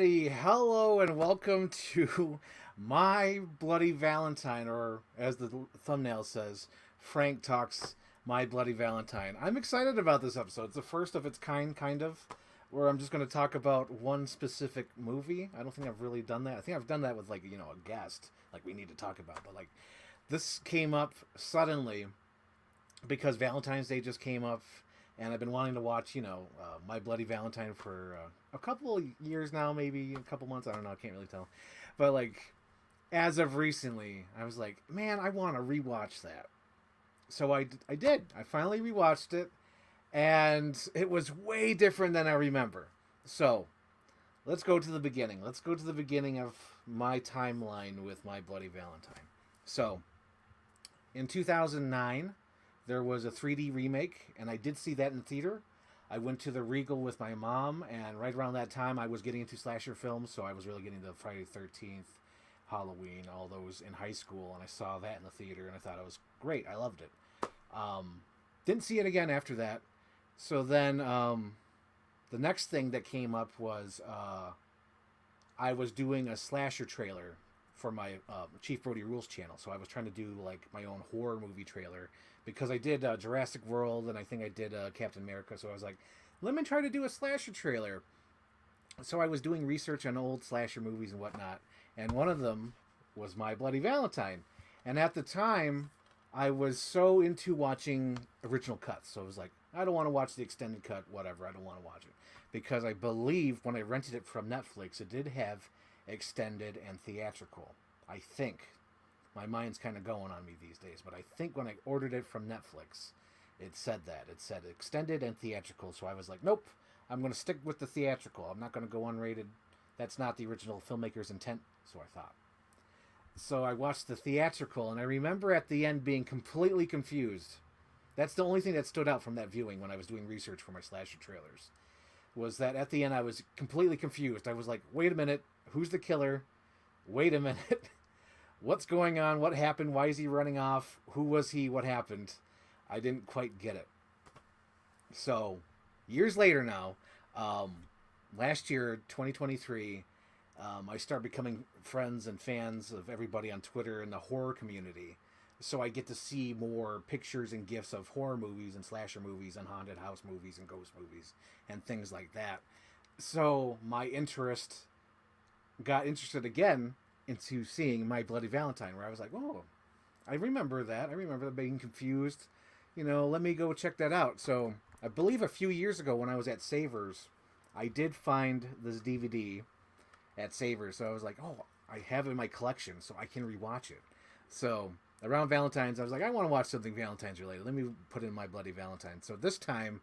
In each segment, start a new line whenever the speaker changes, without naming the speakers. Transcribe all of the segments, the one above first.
everybody. Hello and welcome to My Bloody Valentine, or as the thumbnail says, Frank Talks My Bloody Valentine. I'm excited about this episode. It's the first of its kind of, where I'm just going to talk about one specific movie. I don't think I've really done that. I think I've done that with, like, a guest, like we need to talk about. But, like, this came up suddenly because Valentine's Day just came up, and I've been wanting to watch, My Bloody Valentine for a couple of years now, maybe a couple months. I don't know. I can't really tell. But, like, as of recently, I was like, man, I want to rewatch that. So I did. I finally rewatched it, and it was way different than I remember. So let's go to the beginning. Let's go to the beginning of my timeline with My Bloody Valentine. So in 2009, there was a 3D remake, and I did see that in the theater. I went to the Regal with my mom, and right around that time, I was getting into slasher films, so I was really getting the Friday the 13th, Halloween, all those in high school, and I saw that in the theater, and I thought it was great. I loved it. Didn't see it again after that. So then the next thing that came up was I was doing a slasher trailer for my Chief Brody Rules channel. So I was trying to do, like, my own horror movie trailer, because I did Jurassic World, and I think I did Captain America. So I was like, let me try to do a slasher trailer. So I was doing research on old slasher movies and whatnot, and one of them was My Bloody Valentine. And at the time, I was so into watching original cuts. So I was like, I don't want to watch the extended cut, whatever. I don't want to watch it. Because I believe when I rented it from Netflix, it did have extended and theatrical. I think. My mind's kind of going on me these days, but I think when I ordered it from Netflix, it said that. It said extended and theatrical, so I was like, nope, I'm going to stick with the theatrical. I'm not going to go unrated. That's not the original filmmaker's intent, so I thought. So I watched the theatrical, and I remember at the end being completely confused. That's the only thing that stood out from that viewing when I was doing research for my slasher trailers, was that at the end I was completely confused. I was like, wait a minute, who's the killer? Wait a minute. What's going on? What happened? Why is he running off? Who was he? What happened? I didn't quite get it. So, years later now, last year, 2023, I started becoming friends and fans of everybody on Twitter in the horror community. So I get to see more pictures and gifs of horror movies and slasher movies and haunted house movies and ghost movies and things like that. So my interest got interested again into seeing My Bloody Valentine, where I was like, oh, I remember that. I remember being confused. Let me go check that out. So I believe a few years ago when I was at Savers, I did find this DVD at Savers. So I was like, oh, I have it in my collection, so I can rewatch it. So around Valentine's, I was like, I want to watch something Valentine's related. Let me put in My Bloody Valentine. So this time,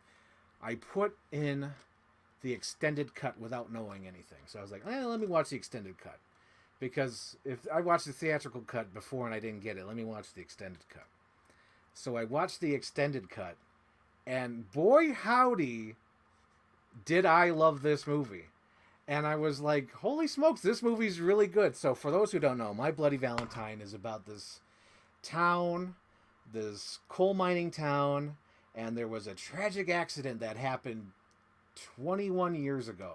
I put in the extended cut without knowing anything. So I was like, let me watch the extended cut. Because if I watched the theatrical cut before and I didn't get it, let me watch the extended cut. So I watched the extended cut, and boy howdy, did I love this movie. And I was like, holy smokes, this movie's really good. So for those who don't know, My Bloody Valentine is about this town, this coal mining town, and there was a tragic accident that happened 21 years ago.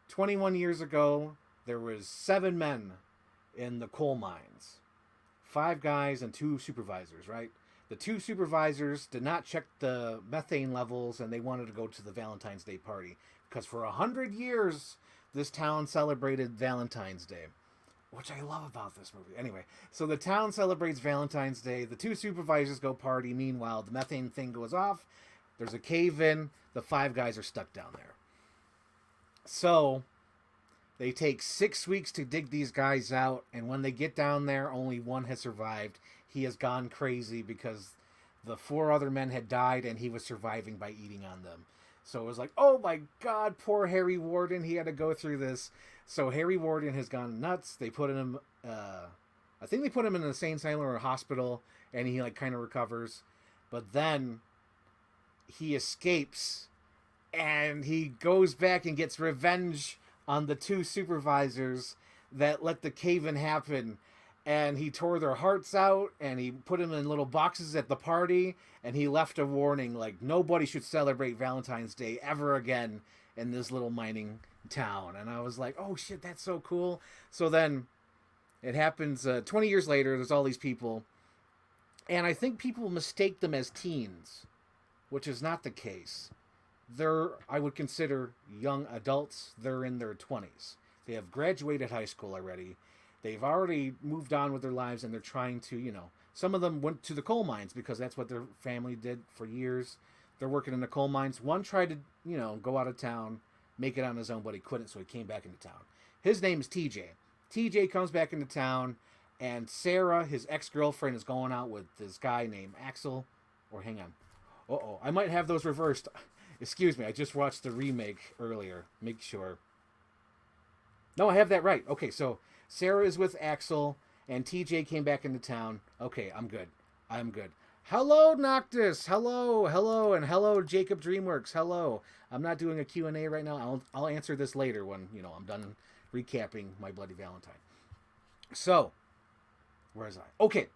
21 years ago, there was 7 men in the coal mines. 5 guys and 2 supervisors, right? The 2 supervisors did not check the methane levels, and they wanted to go to the Valentine's Day party. Because for 100 years, this town celebrated Valentine's Day, which I love about this movie. Anyway, so the town celebrates Valentine's Day. The 2 supervisors go party. Meanwhile, the methane thing goes off. There's a cave-in. The 5 guys are stuck down there. So they take 6 weeks to dig these guys out, and when they get down there, only one has survived. He has gone crazy because the 4 other men had died, and he was surviving by eating on them. So it was like, oh my God, poor Harry Warden. He had to go through this. So Harry Warden has gone nuts. They put him, I think they put him in an insane asylum or a hospital, and he, like, kind of recovers. But then he escapes, and he goes back and gets revenge on the 2 supervisors that let the cave-in happen. And he tore their hearts out, and he put them in little boxes at the party, and he left a warning, like, nobody should celebrate Valentine's Day ever again in this little mining town. And I was like, oh shit, that's so cool. So then it happens 20 years later. There's all these people. And I think people mistake them as teens, which is not the case. They're, I would consider, young adults. They're in their 20s. They have graduated high school already. They've already moved on with their lives, and they're trying to, some of them went to the coal mines because that's what their family did for years. They're working in the coal mines. One tried to, go out of town, make it on his own, but he couldn't, so he came back into town. His name is TJ. TJ comes back into town, and Sarah, his ex-girlfriend, is going out with this guy named Axel. Or hang on. Uh-oh, I might have those reversed. Excuse me, I just watched the remake earlier. Make sure. No, I have that right. Okay, so Sarah is with Axel, and TJ came back into town. Okay, I'm good. I'm good. Hello, Noctis. Hello, hello, and hello, Jacob Dreamworks. Hello. I'm not doing a Q&A right now. I'll answer this later when, I'm done recapping My Bloody Valentine. So, where is I? Okay,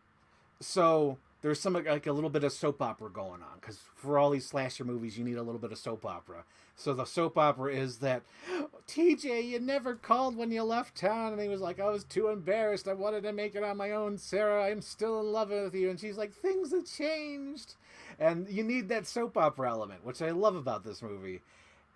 so there's some like a little bit of soap opera going on because for all these slasher movies, you need a little bit of soap opera. So the soap opera is that TJ, you never called when you left town, and he was like, I was too embarrassed. I wanted to make it on my own. Sarah, I'm still in love with you, and she's like, things have changed, and you need that soap opera element, which I love about this movie.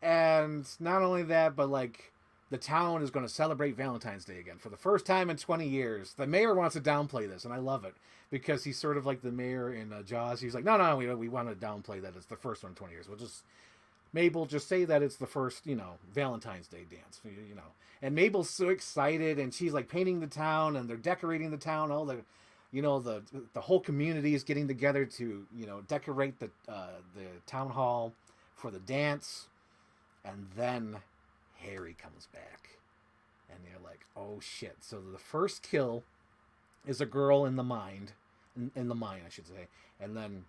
And not only that, but like the town is going to celebrate Valentine's Day again for the first time in 20 years. The mayor wants to downplay this, and I love it because he's sort of like the mayor in Jaws. He's like, no, we want to downplay that it's the first one in 20 years. We'll just, Mabel, just say that it's the first, Valentine's Day dance, And Mabel's so excited, and she's like painting the town, and they're decorating the town. All the, the whole community is getting together to, decorate the town hall for the dance, and then Harry comes back, and you're like, oh shit. So the first kill is a girl in the mine, I should say, and then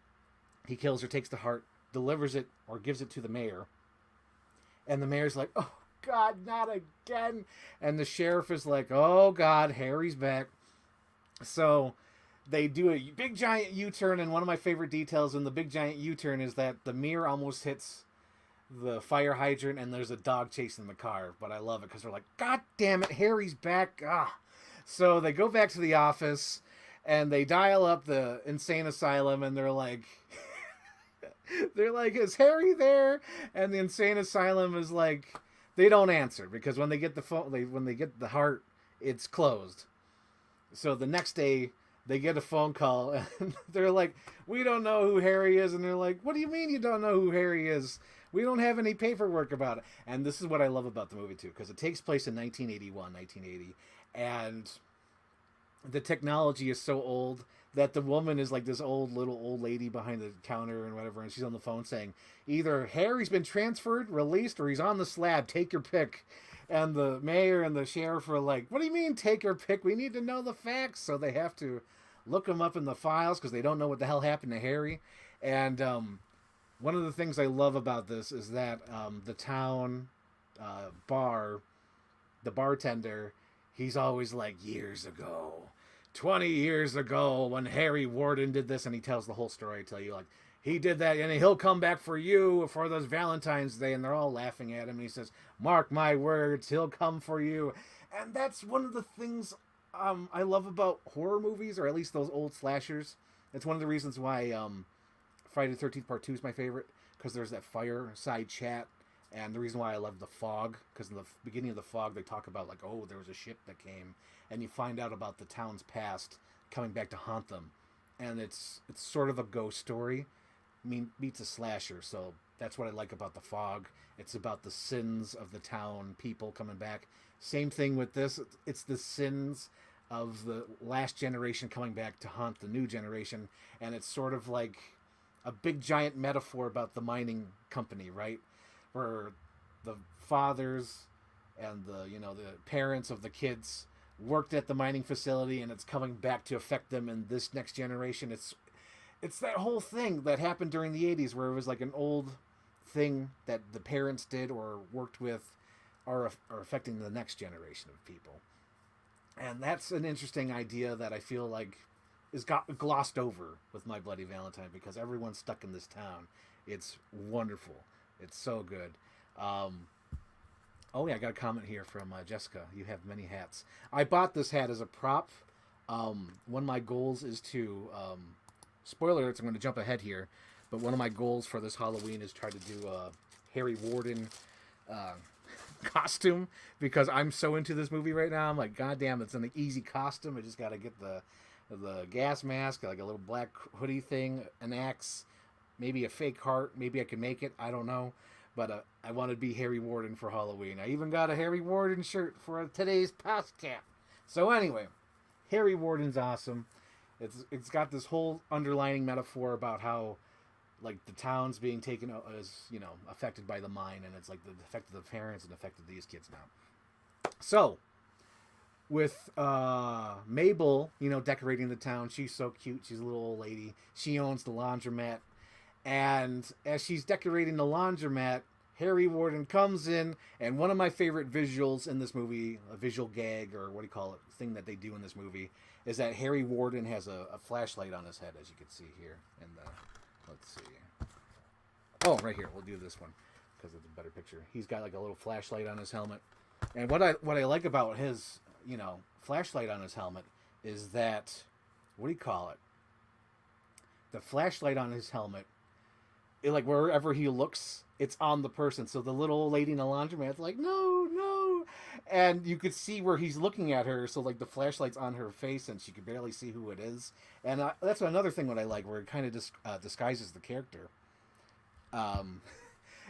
he kills her, takes the heart, delivers it or gives it to the mayor, and the mayor's like, oh god, not again. And the sheriff is like, oh god, Harry's back. So they do a big giant U-turn, and one of my favorite details in the big giant U-turn is that the mirror almost hits the fire hydrant, and there's a dog chasing the car. But I love it because they're like, god damn it, Harry's back. So they go back to the office, and they dial up the insane asylum, and they're like is Harry there? And the insane asylum is like, they don't answer because when they get the phone, when they get the heart, it's closed. So the next day they get a phone call, and they're like, we don't know who Harry is. And they're like, what do you mean you don't know who Harry is? We don't have any paperwork about it. And this is what I love about the movie too, because it takes place in 1980, and the technology is so old that the woman is like this little old lady behind the counter and whatever, and she's on the phone saying, either Harry's been transferred, released, or he's on the slab. Take your pick. And the mayor and the sheriff are like, what do you mean take your pick? We need to know the facts. So they have to look them up in the files because they don't know what the hell happened to Harry. And one of the things I love about this is that the town bar, the bartender, he's always like, years ago, 20 years ago, when Harry Warden did this, and he tells the whole story. I tell you, like, he did that, and he'll come back for you for those Valentine's Day, and they're all laughing at him, and he says, mark my words, he'll come for you. And that's one of the things I love about horror movies, or at least those old slashers. It's one of the reasons why Friday the 13th Part 2 is my favorite, because there's that fireside chat. And the reason why I love The Fog, because in the beginning of The Fog, they talk about, like, oh, there was a ship that came. And you find out about the town's past coming back to haunt them. And it's sort of a ghost story. Meets a slasher. So that's what I like about The Fog. It's about the sins of the town people coming back. Same thing with this. It's the sins of the last generation coming back to haunt the new generation. And it's sort of like a big giant metaphor about the mining company, right? Where the fathers and the parents of the kids worked at the mining facility, and it's coming back to affect them in this next generation. It's that whole thing that happened during the 80s where it was like an old thing that the parents did or worked with are affecting the next generation of people. And that's an interesting idea that I feel like is got glossed over with My Bloody Valentine because everyone's stuck in this town. It's wonderful. It's so good. Oh yeah, I got a comment here from Jessica. You have many hats. I bought this hat as a prop. One of my goals is to spoiler alerts. I'm going to jump ahead here, but one of my goals for this Halloween is try to do a Harry Warden uh, costume because I'm so into this movie right now. I'm like, God damn, it's an easy costume. I just got to get the gas mask, like a little black hoodie thing, an axe, maybe a fake heart. Maybe I can make it. I don't know. But I want to be Harry Warden for Halloween. I even got a Harry Warden shirt for today's podcast. So anyway, Harry Warden's awesome. It's got this whole underlining metaphor about how like the town's being taken as affected by the mine, and it's like the affected the parents and affected these kids now. So with Mabel, decorating the town, she's so cute. She's a little old lady. She owns the laundromat. And as she's decorating the laundromat, Harry Warden comes in, and one of my favorite visuals in this movie, a visual gag, or what do you call it, thing that they do in this movie, is that Harry Warden has a flashlight on his head, as you can see here. And let's see. Oh, right here. We'll do this one, because it's a better picture. He's got like a little flashlight on his helmet. And what I like about his, flashlight on his helmet is that, what do you call it? The flashlight on his helmet, like wherever he looks, it's on the person. So the little old lady in the laundromat's like, no, no. And you could see where he's looking at her. So like the flashlight's on her face and she could barely see who it is. And that's another thing what I like, where it kind of disguises the character.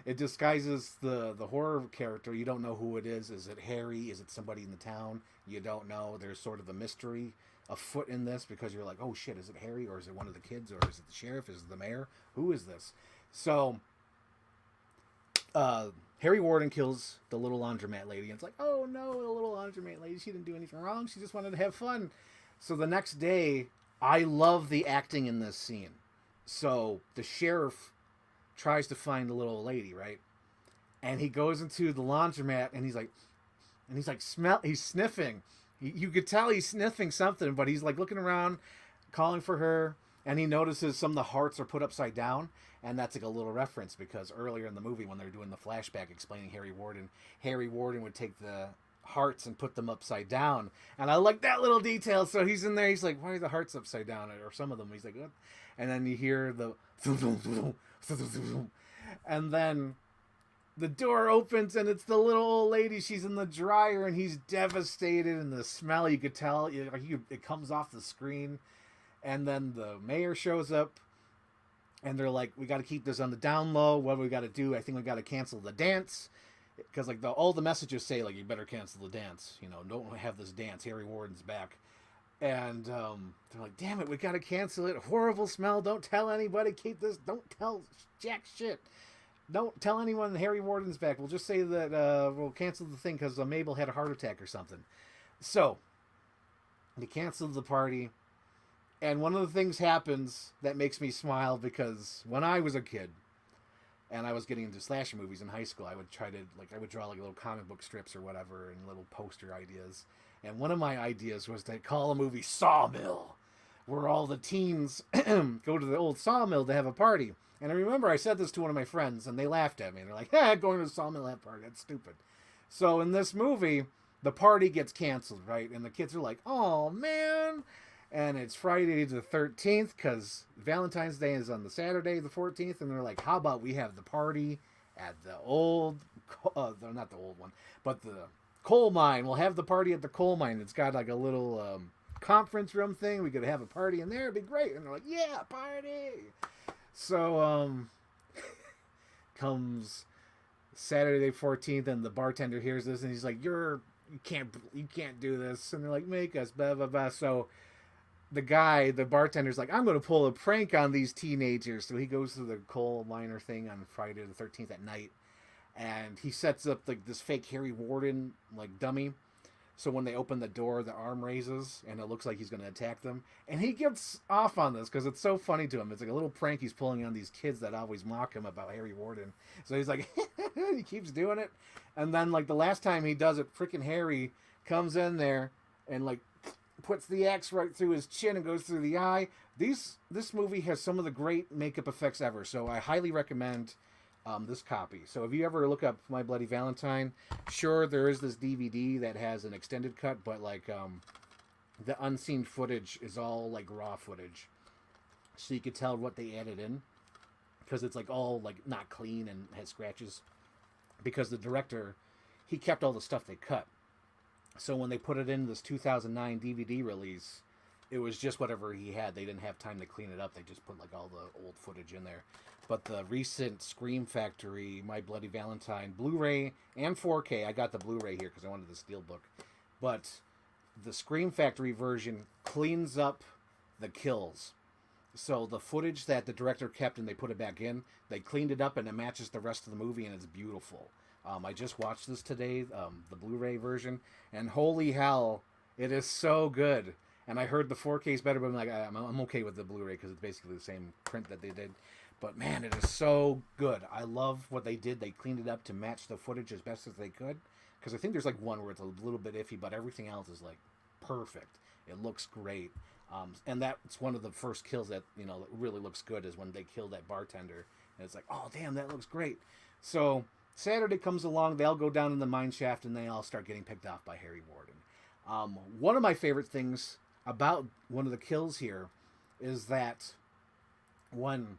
It disguises the horror character. You don't know who it is. Is it Harry? Is it somebody in the town? You don't know. There's sort of a mystery afoot in this because you're like, oh shit, is it Harry, or is it one of the kids, or is it the sheriff, is it the mayor? Who is this? So Harry Warden kills the little laundromat lady, and it's like, oh no, the little laundromat lady, she didn't do anything wrong, she just wanted to have fun. So the next day, I love the acting in this scene. So the sheriff tries to find the little lady, right? And he goes into the laundromat, and he's like he's sniffing. You could tell he's sniffing something, but he's like looking around, calling for her, and he notices some of the hearts are put upside down, and that's like a little reference because earlier in the movie when they're doing the flashback explaining Harry Warden would take the hearts and put them upside down, and I like that little detail. So he's in there, he's like, why are the hearts upside down? Or some of them, he's like, what? And then you hear the and then the door opens and it's the little old lady. She's in the dryer and he's devastated, and the smell, you could tell, it comes off the screen. And then the mayor shows up and they're like, we got to keep this on the down low. What do we got to do? I think we got to cancel the dance, because like all the messages say like, you better cancel the dance. Don't have this dance. Harry Warden's back. And they're like, damn it, we got to cancel it. Horrible smell. Don't tell anybody. Keep this. Don't tell jack shit. Don't tell anyone Harry Warden's back. We'll just say that we'll cancel the thing because Mabel had a heart attack or something. So they canceled the party. And one of the things happens that makes me smile, because when I was a kid and I was getting into slasher movies in high school, I would draw like little comic book strips or whatever and little poster ideas. And one of my ideas was to call a movie Sawmill, where all the teens go to the old sawmill to have a party. And I remember I said this to one of my friends, and they laughed at me. And they're like, going to the sawmill have a party, that's stupid. So in this movie, the party gets canceled, right? And the kids are like, oh, man. And it's Friday the 13th, because Valentine's Day is on the Saturday the 14th. And they're like, how about we have the party at the old, not the old one, but the coal mine. We'll have the party at the coal mine. It's got like a little conference room thing. We could have a party in there. It'd be great. And they're like, yeah, party. So comes Saturday 14th, and the bartender hears this, and he's like, you can't do this. And they're like, make us, blah, blah, blah. So the bartender's like, I'm going to pull a prank on these teenagers. So he goes to the coal miner thing on Friday the 13th at night, and he sets up like this fake Harry Warden like dummy. So when they open the door, the arm raises, and it looks like he's going to attack them. And he gets off on this because it's so funny to him. It's like a little prank he's pulling on these kids that always mock him about Harry Warden. So he's like, he keeps doing it. And then like the last time he does it, freaking Harry comes in there and like puts the axe right through his chin and goes through the eye. This movie has some of the great makeup effects ever. So I highly recommend this copy. So if you ever look up My Bloody Valentine, sure, there is this DVD that has an extended cut, but like the unseen footage is all like raw footage, so you could tell what they added in, because it's like all like not clean and has scratches, because the director, he kept all the stuff they cut. So when they put it in this 2009 DVD release, it was just whatever he had. They didn't have time to clean it up. They just put like all the old footage in there. But the recent Scream Factory My Bloody Valentine Blu-ray and 4K, I got the Blu-ray here because I wanted the Steelbook, but the Scream Factory version cleans up the kills. So the footage that the director kept and they put it back in, they cleaned it up and it matches the rest of the movie and it's beautiful. I just watched this today, the Blu-ray version, and holy hell, it is so good. And I heard the 4K is better, but I'm like, I'm okay with the Blu-ray because it's basically the same print that they did. But man, it is so good. I love what they did. They cleaned it up to match the footage as best as they could. Because I think there's like one where it's a little bit iffy, but everything else is like perfect. It looks great. And that's one of the first kills that, you know, really looks good, is when they kill that bartender. And it's like, oh, damn, that looks great. So Saturday comes along, they all go down in the mine shaft, and they all start getting picked off by Harry Warden. One of my favorite things about one of the kills here is that when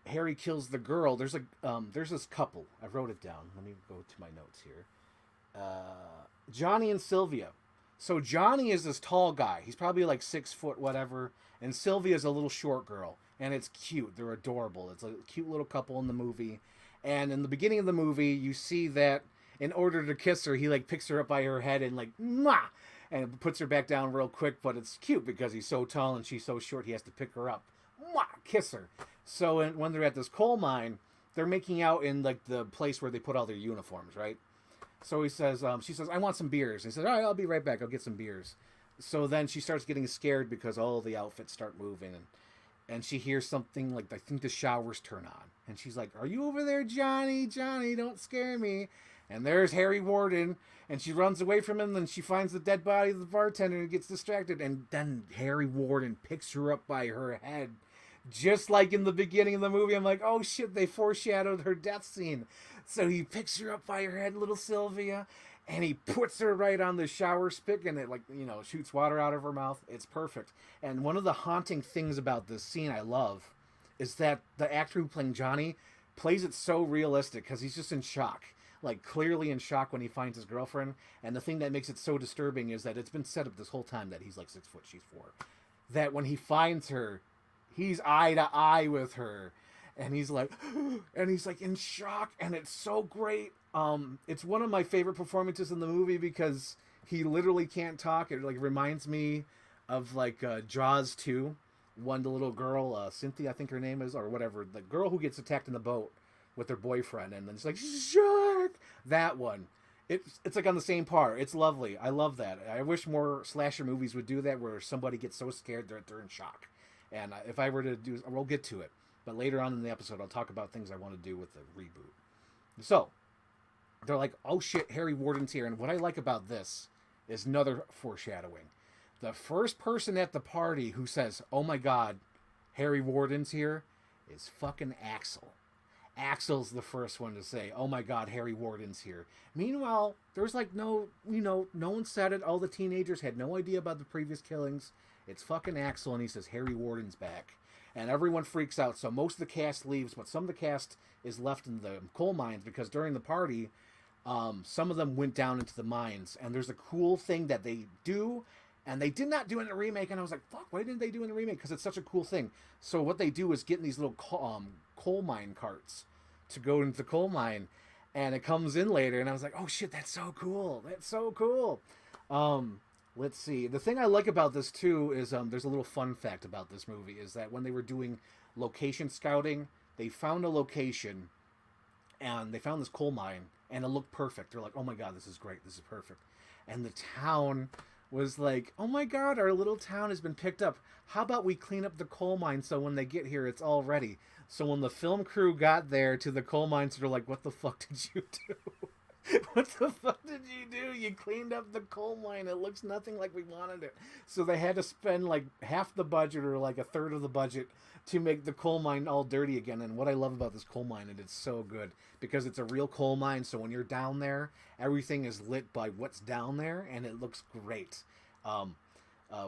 Harry kills the girl, there's this couple. I wrote it down. Let me go to my notes here. Johnny and Sylvia. So Johnny is this tall guy. He's probably like 6 foot, whatever. And Sylvia's a little short girl. And it's cute. They're adorable. It's a cute little couple in the movie. And in the beginning of the movie, you see that in order to kiss her, he like picks her up by her head and like, mwah! And puts her back down real quick. But it's cute because he's so tall and she's so short, he has to pick her up. Mwah! Kiss her. So when they're at this coal mine, they're making out in like the place where they put all their uniforms, right? So he says, she says, I want some beers. He says, all right, I'll be right back. I'll get some beers. So then she starts getting scared because all the outfits start moving. And she hears something like, I think the showers turn on. And she's like, are you over there, Johnny? Johnny, don't scare me. And there's Harry Warden. And she runs away from him. And she finds the dead body of the bartender and gets distracted. And then Harry Warden picks her up by her head. Just like in the beginning of the movie, I'm like, oh shit, they foreshadowed her death scene. So he picks her up by her head, little Sylvia, and he puts her right on the shower spigot, and it, like, you know, shoots water out of her mouth. It's perfect. And one of the haunting things about this scene I love is that the actor who playing Johnny plays it so realistic because he's just in shock. Like, clearly in shock when he finds his girlfriend. And the thing that makes it so disturbing is that it's been set up this whole time that he's like 6 foot, she's 4. That when he finds her, he's eye to eye with her, and he's like in shock, and it's so great. It's one of my favorite performances in the movie because he literally can't talk. It like reminds me of like Jaws 2, when the little girl, Cynthia, I think her name is, or whatever, the girl who gets attacked in the boat with her boyfriend, and then it's like, shark! That one. It's like on the same par. It's lovely. I love that. I wish more slasher movies would do that, where somebody gets so scared they're in shock. And if I were to do, we'll get to it. But later on in the episode, I'll talk about things I want to do with the reboot. So, they're like, oh shit, Harry Warden's here. And what I like about this is another foreshadowing. The first person at the party who says, oh my god, Harry Warden's here, is fucking Axel. Axel's the first one to say, oh my god, Harry Warden's here. Meanwhile, there's like no one said it. All the teenagers had no idea about the previous killings. It's fucking Axel, and he says, Harry Warden's back. And everyone freaks out, so most of the cast leaves, but some of the cast is left in the coal mines, because during the party, some of them went down into the mines, and there's a cool thing that they do, and they did not do it in the remake, and I was like, fuck, why didn't they do it in the remake? Because it's such a cool thing. So what they do is get in these little coal mine carts to go into the coal mine, and it comes in later, and I was like, oh shit, that's so cool. That's so cool. Let's see. The thing I like about this, too, is there's a little fun fact about this movie, is that when they were doing location scouting, they found a location, and they found this coal mine, and it looked perfect. They're like, oh my god, this is great. This is perfect. And the town was like, oh my god, our little town has been picked up. How about we clean up the coal mine so when they get here, it's all ready? So when the film crew got there to the coal mines, they're like, what the fuck did you do? What the fuck did you do? You cleaned up the coal mine. It looks nothing like we wanted it. So they had to spend like half the budget or like a third of the budget to make the coal mine all dirty again. And what I love about this coal mine, and it's so good because it's a real coal mine. So when you're down there, everything is lit by what's down there, and it looks great. Um,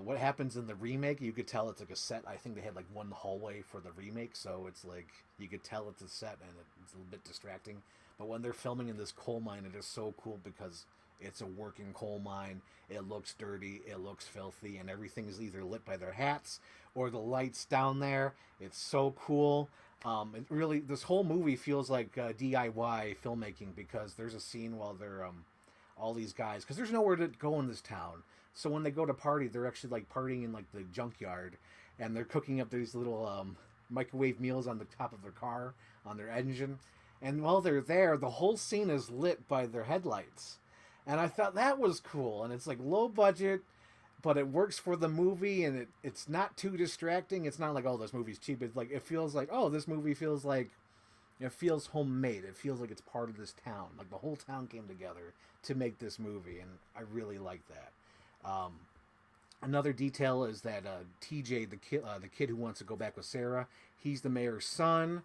what happens in the remake, you could tell it's like a set. I think they had like one hallway for the remake, so it's like you could tell it's a set, and it's a little bit distracting. But when they're filming in this coal mine, it is so cool because it's a working coal mine. It looks dirty, it looks filthy, and everything is either lit by their hats or the lights down there. It's so cool. It really, this whole movie feels like DIY filmmaking because there's a scene while they're all these guys, because there's nowhere to go in this town. So when they go to party, they're actually like partying in like the junkyard, and they're cooking up these little microwave meals on the top of their car on their engine. And while they're there, the whole scene is lit by their headlights. And I thought that was cool. And it's like low budget, but it works for the movie, and it's not too distracting. It's not like, oh, this movie's cheap. It's like, it feels like, oh, this movie feels like, it feels homemade. It feels like it's part of this town. Like the whole town came together to make this movie, and I really like that. Another detail is that TJ, the kid who wants to go back with Sarah, he's the mayor's son.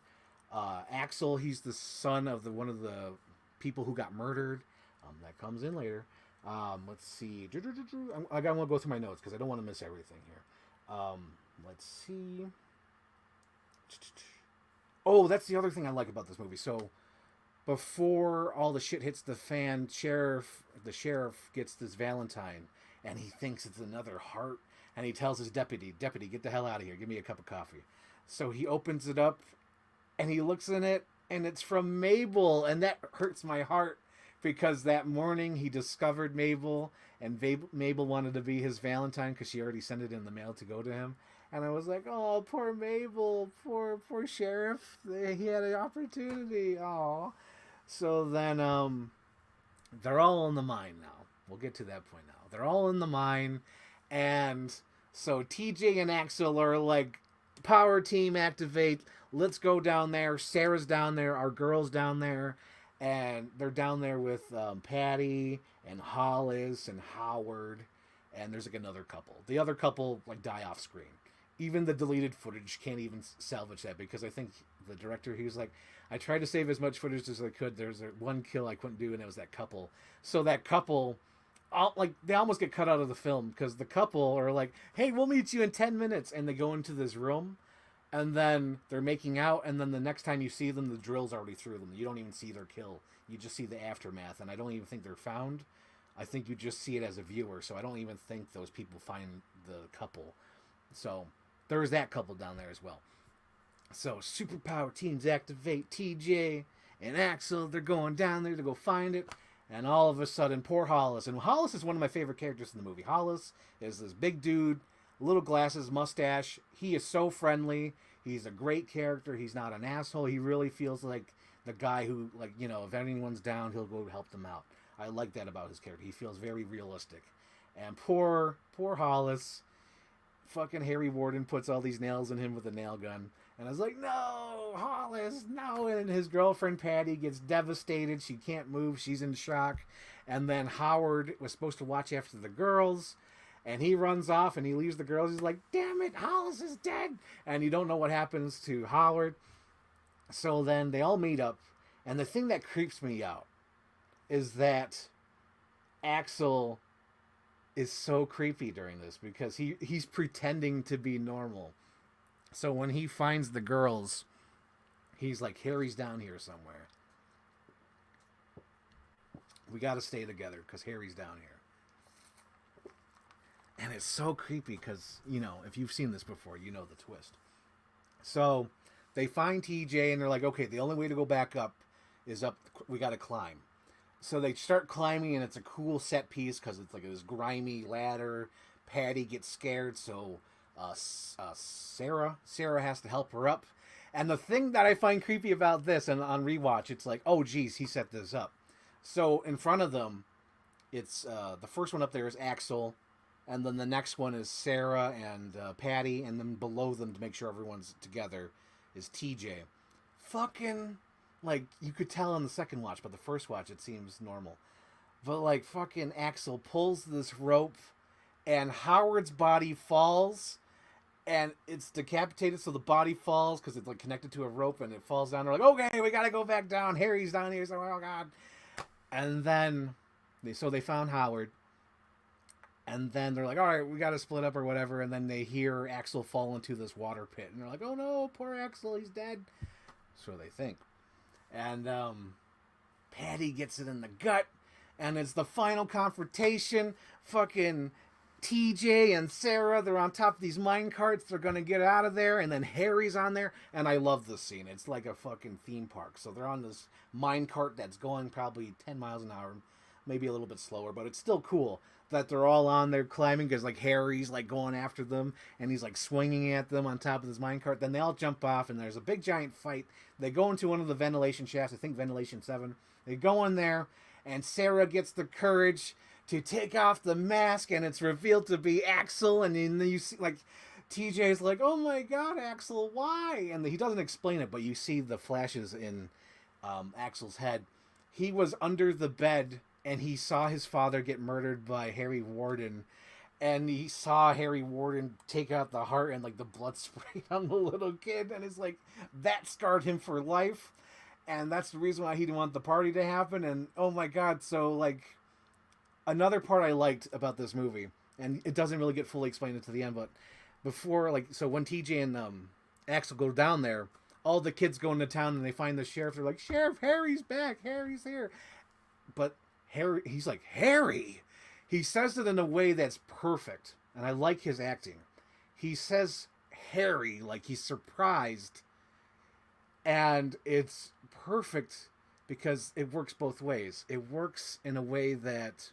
Axel, he's the son of one of the people who got murdered. That comes in later. Let's see. I want to go through my notes because I don't want to miss everything here. Let's see. Oh, that's the other thing I like about this movie. So before all the shit hits the fan, the sheriff gets this Valentine, and he thinks it's another heart, and he tells his deputy, get the hell out of here. Give me a cup of coffee. So he opens it up, and he looks in it, and it's from Mabel, and that hurts my heart because that morning he discovered Mabel, and Mabel wanted to be his Valentine because she already sent it in the mail to go to him. And I was like, oh, poor Mabel, poor sheriff. He had an opportunity. Oh, so then they're all in the mine now. We'll get to that point now. They're all in the mine, and so TJ and Axel are like, power team activate. Let's go down there. Sarah's down there. Our girl's down there. And they're down there with Patty and Hollis and Howard. And there's like another couple. The other couple like die off screen. Even the deleted footage can't even salvage that because I think the director, he was like, I tried to save as much footage as I could. There's one kill I couldn't do, and it was that couple. So that couple, they almost get cut out of the film because the couple are like, hey, we'll meet you in 10 minutes. And they go into this room, and then they're making out, and then the next time you see them, the drill's already through them. You don't even see their kill. You just see the aftermath, and I don't even think they're found. I think you just see it as a viewer, so I don't even think those people find the couple. So there was that couple down there as well. So superpower teams activate. TJ and Axel, they're going down there to go find it. And all of a sudden, poor Hollis. And Hollis is one of my favorite characters in the movie. Hollis is this big dude, little glasses, mustache. He is so friendly. He's a great character. He's not an asshole. He really feels like the guy who, like, you know, if anyone's down, he'll go help them out. I like that about his character. He feels very realistic. And poor Hollis. Fucking Harry Warden puts all these nails in him with a nail gun. And I was like, no, Hollis, no. And his girlfriend, Patty, gets devastated. She can't move. She's in shock. And then Howard was supposed to watch after the girls. And he runs off and he leaves the girls. He's like, damn it, Hollis is dead. And you don't know what happens to Howard. So then they all meet up. And the thing that creeps me out is that Axel is so creepy during this because he's pretending to be normal. So when he finds the girls, he's like, Harry's down here somewhere. We got to stay together because Harry's down here. And it's so creepy because, you know, if you've seen this before, you know the twist. So they find TJ and they're like, okay, the only way to go back up is up. We got to climb. So they start climbing, and it's a cool set piece because it's like this grimy ladder. Patty gets scared, so Sarah has to help her up. And the thing that I find creepy about this, and on rewatch, it's like, oh, geez, he set this up. So in front of them, it's the first one up there is Axel, and then the next one is Sarah and Patty, and then below them, to make sure everyone's together, is TJ. Fucking like you could tell on the second watch, but the first watch it seems normal. But like fucking Axel pulls this rope, and Howard's body falls, and it's decapitated, so the body falls because it's like connected to a rope, and it falls down. They're like, okay, we gotta go back down. Harry's down here. So oh god. And then they found Howard, and then they're like, all right, we gotta split up or whatever. And then they hear Axel fall into this water pit, and they're like, oh no, poor Axel, he's dead. So they think. And Patty gets it in the gut, and it's the final confrontation. Fucking TJ and Sarah, they're on top of these mine carts. They're gonna get out of there, and then Harry's on there. And I love this scene. It's like a fucking theme park. So they're on this mine cart that's going probably 10 miles an hour, maybe a little bit slower, but it's still cool that they're all on there climbing because like Harry's like going after them and he's like swinging at them on top of this minecart. Then they all jump off and there's a big giant fight. They go into one of the ventilation shafts, I think ventilation 7. They go in there and Sarah gets the courage to take off the mask and it's revealed to be Axel. And then you see like TJ's like, oh my god, Axel, why? And he doesn't explain it, but you see the flashes in Axel's head. He was under the bed and he saw his father get murdered by Harry Warden, and he saw Harry Warden take out the heart and like the blood sprayed on the little kid, and it's like that scarred him for life, and that's the reason why he didn't want the party to happen. And oh my god, so like another part I liked about this movie, and it doesn't really get fully explained until the end, but before like so when TJ and Axel go down there, all the kids go into town and they find the sheriff. They're like, Sheriff, Harry's back, Harry's here. But Harry, he's like, Harry? He says it in a way that's perfect, and I like his acting. He says Harry like he's surprised, and it's perfect because it works both ways. It works in a way that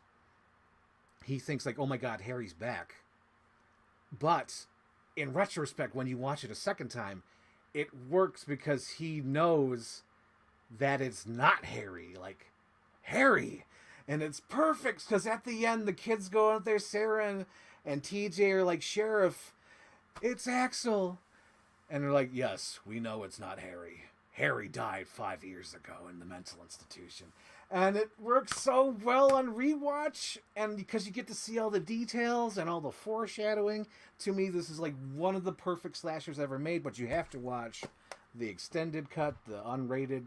he thinks like, oh my god, Harry's back. But in retrospect, when you watch it a second time, it works because he knows that it's not Harry. Like, Harry. And it's perfect because at the end, the kids go out there, Sarah and TJ are like, Sheriff, it's Axel. And they're like, yes, we know it's not Harry. Harry died 5 years ago in the mental institution. And it works so well on rewatch, and because you get to see all the details and all the foreshadowing. To me, this is like one of the perfect slashers ever made, but you have to watch the extended cut, the unrated,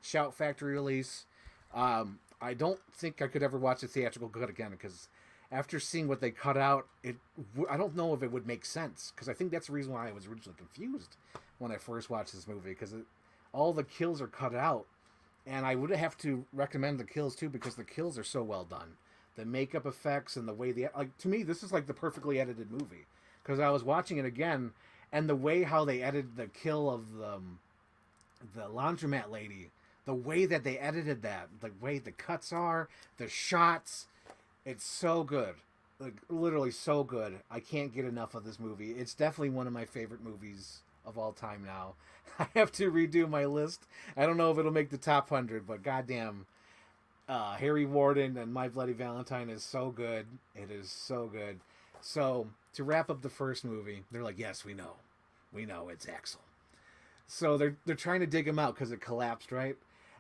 Shout Factory release. I don't think I could ever watch the theatrical cut again because after seeing what they cut out, I don't know if it would make sense, because I think that's the reason why I was originally confused when I first watched this movie, because all the kills are cut out. And I would have to recommend the kills too, because the kills are so well done. The makeup effects and the way to me, this is like the perfectly edited movie. Because I was watching it again, and the way how they edited the kill of the laundromat lady, the way that they edited that, the way the cuts are, the shots, it's so good. Like, literally so good. I can't get enough of this movie. It's definitely one of my favorite movies of all time now. I have to redo my list. I don't know if it'll make the top 100, but goddamn, Harry Warden and My Bloody Valentine is so good. It is so good. So, to wrap up the first movie, they're like, yes, we know it's Axel. So they're trying to dig him out because it collapsed, right?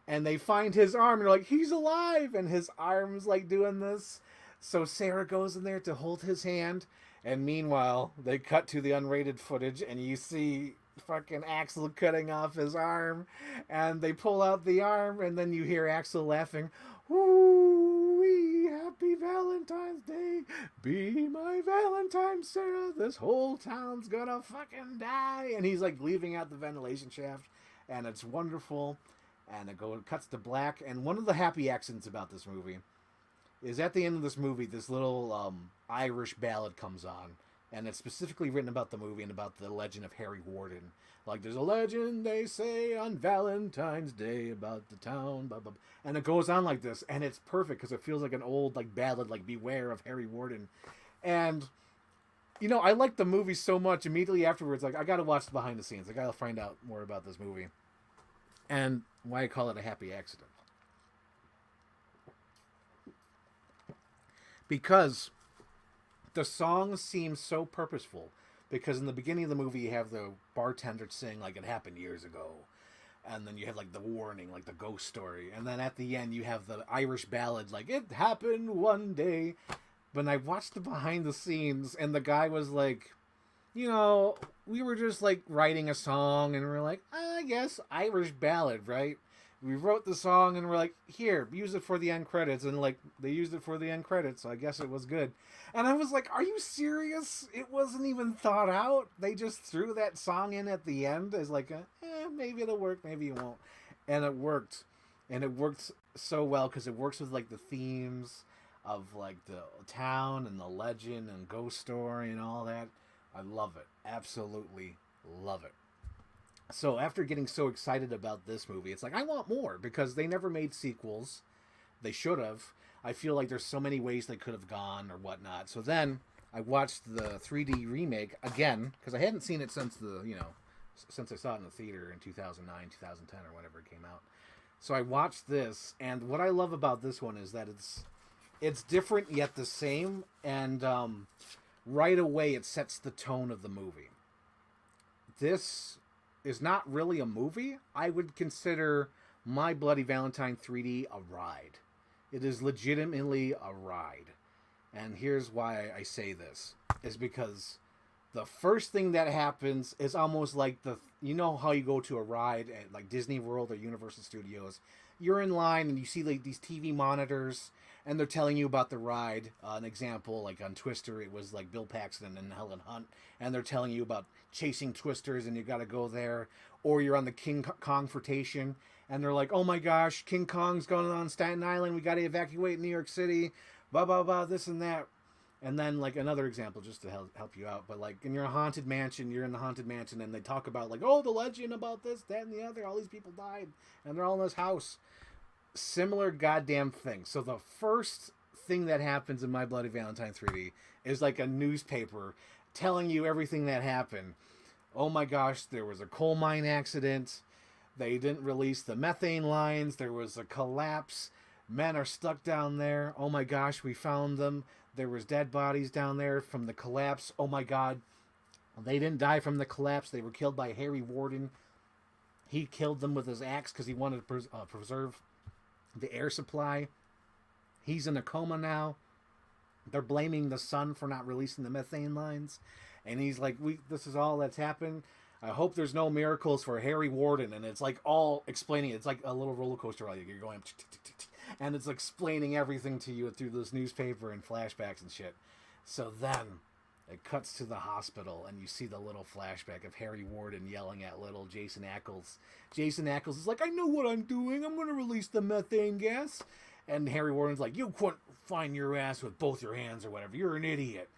And they find his arm, and they're like, he's alive, and his arm's like doing this. So Sarah goes in there to hold his hand, and meanwhile, they cut to the unrated footage, and you see fucking Axel cutting off his arm, and they pull out the arm, and then you hear Axel laughing, "Ooh, happy Valentine's Day, be my Valentine, Sarah, this whole town's gonna fucking die," and he's like leaving out the ventilation shaft, and it's wonderful, and it cuts to black. And one of the happy accents about this movie is at the end of this movie, this little Irish ballad comes on, and it's specifically written about the movie and about the legend of Harry Warden. Like, there's a legend, they say, on Valentine's Day about the town, blah, blah, blah. And it goes on like this, and it's perfect because it feels like an old like ballad, like Beware of Harry Warden. And, I liked the movie so much, immediately afterwards, like, I gotta watch the behind the scenes. I gotta find out more about this movie. And why I call it a happy accident. Because the song seems so purposeful. Because in the beginning of the movie, you have the bartender sing like it happened years ago. And then you have like the warning, like the ghost story, and then at the end you have the Irish ballad, like "It happened one day." But I watched the behind the scenes, and the guy was like, we were just like writing a song, and we're like, I guess Irish ballad, right? We wrote the song, and we're like, here, use it for the end credits, and like they used it for the end credits, so I guess it was good. And I was like, are you serious? It wasn't even thought out. They just threw that song in at the end as like, maybe it'll work, maybe it won't, and it worked, and it worked so well because it works with like the themes of like the town and the legend and ghost story and all that. I love it. Absolutely love it. So after getting so excited about this movie, it's like, I want more because they never made sequels. They should have. I feel like there's so many ways they could have gone or whatnot. So then I watched the 3D remake again because I hadn't seen it since since I saw it in the theater in 2009, 2010 or whenever it came out. So I watched this, and what I love about this one is that it's different yet the same, and right away it sets the tone of the movie. This is not really a movie. I would consider My Bloody Valentine 3D a ride. It is legitimately a ride. And here's why I say this. Is because the first thing that happens is almost like how you go to a ride at like Disney World or Universal Studios. You're in line and you see like these TV monitors and they're telling you about the ride. An example, like on Twister, it was like Bill Paxton and Helen Hunt, and they're telling you about chasing twisters and you got to go there. Or you're on the King Kong Fortation and they're like, oh my gosh, King Kong's going on Staten Island, we got to evacuate New York City, blah blah blah, this and that. And then like another example just to help you out, but like in your haunted mansion, you're in the haunted mansion and they talk about like, oh, the legend about this, that, and the other, all these people died and they're all in this house. Similar goddamn thing. So the first thing that happens in My Bloody Valentine 3D is like a newspaper telling you everything that happened. Oh my gosh, there was a coal mine accident. They didn't release the methane lines. There was a collapse. Men are stuck down there. Oh my gosh, we found them. There was dead bodies down there from the collapse. Oh my god. They didn't die from the collapse. They were killed by Harry Warden. He killed them with his axe because he wanted to preserve the air supply. He's in a coma now. They're blaming the sun for not releasing the methane lines. And he's like, this is all that's happened. I hope there's no miracles for Harry Warden. And it's like all explaining. It's like a little roller coaster ride. You're going, and it's explaining everything to you through this newspaper and flashbacks and shit. So then it cuts to the hospital and you see the little flashback of Harry Warden yelling at little Jason Ackles. Jason Ackles is like, I know what I'm doing. I'm going to release the methane gas. And Harry Warden's like, you couldn't find your ass with both your hands or whatever. You're an idiot.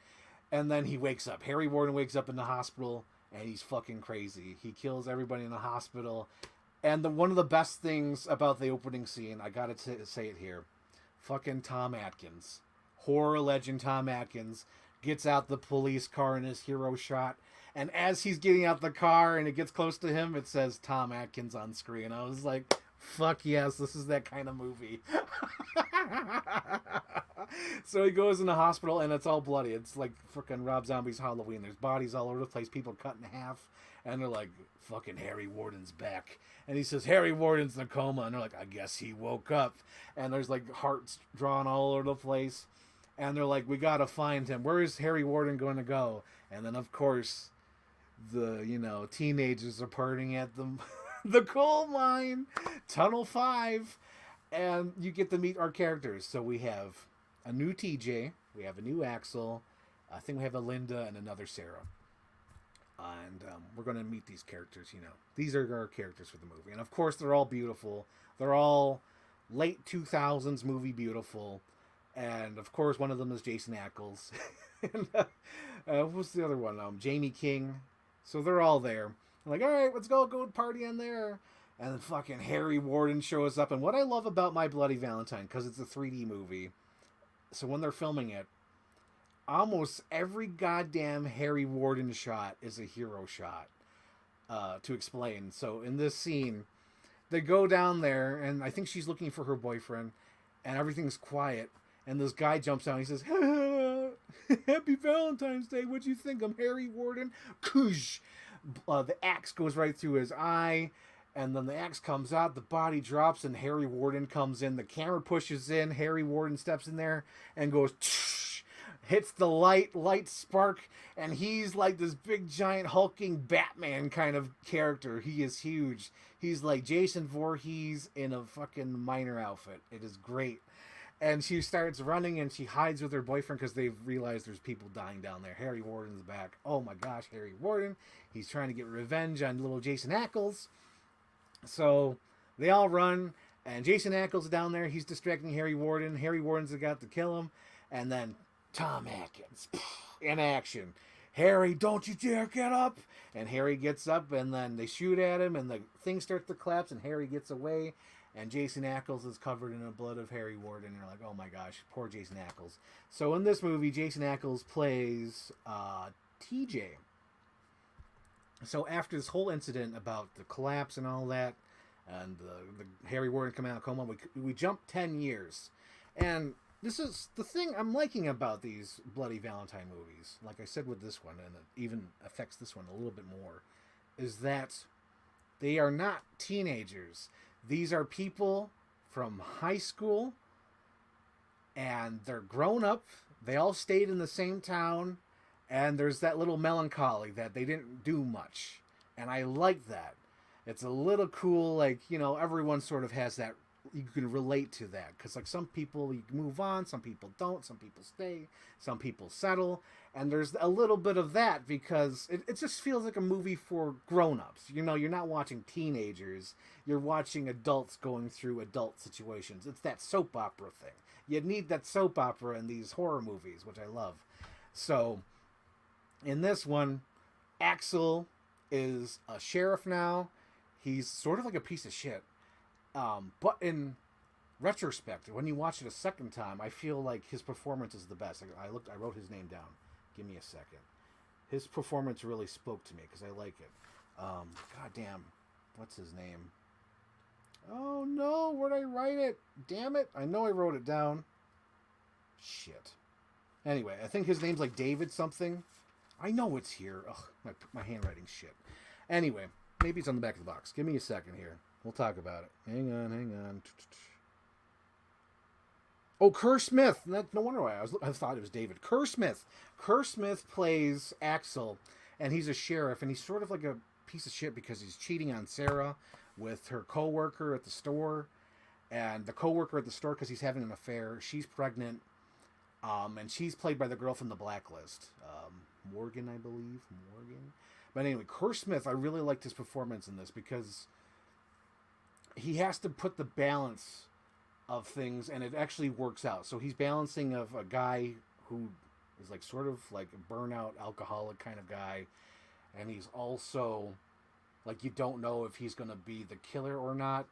And then he wakes up. Harry Warden wakes up in the hospital and he's fucking crazy. He kills everybody in the hospital. And one of the best things about the opening scene, I gotta say it here, fucking Tom Atkins, horror legend Tom Atkins, gets out the police car in his hero shot, and as he's getting out the car and it gets close to him, it says Tom Atkins on screen. I was like, fuck yes, this is that kind of movie. So he goes in the hospital and it's all bloody. It's like fucking Rob Zombie's Halloween. There's bodies all over the place, people cut in half, and they're like, fucking Harry Warden's back. And he says, Harry Warden's in a coma. And they're like, I guess he woke up. And there's like hearts drawn all over the place. And they're like, we gotta find him. Where is Harry Warden going to go? And then, of course, the, teenagers are partying at the coal mine, Tunnel 5. And you get to meet our characters. So we have a new TJ. We have a new Axel. I think we have a Linda and another Sarah. And we're going to meet these characters, These are our characters for the movie. And, of course, they're all beautiful. They're all late 2000s movie beautiful. And, of course, one of them is Jason Ackles. And what's the other one? Jamie King. So they're all there. I'm like, all right, let's go party in there. And then fucking Harry Warden shows up. And what I love about My Bloody Valentine, because it's a 3D movie, so when they're filming it, almost every goddamn Harry Warden shot is a hero shot, to explain. So in this scene, they go down there, and I think she's looking for her boyfriend, and everything's quiet, and this guy jumps out, and he says, Happy Valentine's Day, what'd you think? I'm Harry Warden. Koosh! The axe goes right through his eye, And then the axe comes out, the body drops, and Harry Warden comes in. The camera pushes in, Harry Warden steps in there and goes, hits the light spark, and he's like this big, giant, hulking Batman kind of character. He is huge. He's like Jason Voorhees in a fucking minor outfit. It is great. And she starts running, and she hides with her boyfriend because they've realized there's people dying down there. Harry Warden's back. Oh my gosh, Harry Warden. He's trying to get revenge on little Jason Ackles. So they all run, and Jason Ackles is down there. He's distracting Harry Warden. Harry Warden's got to kill him. And then Tom Atkins in action. Harry, don't you dare get up. And Harry gets up, and then they shoot at him, and the thing starts to collapse, and Harry gets away. And Jason Ackles is covered in the blood of Harry Warden. And you're like, oh my gosh, poor Jason Ackles. So in this movie, Jason Ackles plays TJ. So after this whole incident about the collapse and all that, and the Harry Warden coming out of coma, we jump 10 years. And this is the thing I'm liking about these Bloody Valentine movies, like I said with this one, and it even affects this one a little bit more, is that they are not teenagers. These are people from high school, and they're grown up. They all stayed in the same town. And there's that little melancholy that they didn't do much. And I like that. It's a little cool, like, you know, everyone sort of has that, you can relate to that. Because, like, some people, you move on, some people don't, some people stay, some people settle. And there's a little bit of that because it just feels like a movie for grown-ups. You know, you're not watching teenagers. You're watching adults going through adult situations. It's that soap opera thing. You need that soap opera in these horror movies, which I love. So in this one, Axel is a sheriff now. He's sort of like a piece of shit. But in retrospect, when you watch it a second time, I feel like his performance is the best. I wrote his name down. Give me a second. His performance really spoke to me because I like it. God damn. What's his name? Oh no, where'd I write it? Damn it. I know I wrote it down. Shit. Anyway, I think his name's like David something. I know it's here. Ugh, my handwriting's shit. Anyway, maybe it's on the back of the box. Give me a second here. We'll talk about it. Hang on. Oh, Kerr Smith. No wonder why I thought it was David. Kerr Smith. Kerr Smith plays Axel, and he's a sheriff, and he's sort of like a piece of shit because he's cheating on Sarah with her coworker at the store, and the coworker at the store, because he's having an affair, she's pregnant, and she's played by the girl from The Blacklist, Morgan, I believe. Morgan. But anyway, Kerr Smith, I really liked his performance in this because he has to put the balance of things, and it actually works out. So he's balancing of a guy who is like sort of like a burnout alcoholic kind of guy, and he's also like, you don't know if he's going to be the killer or not,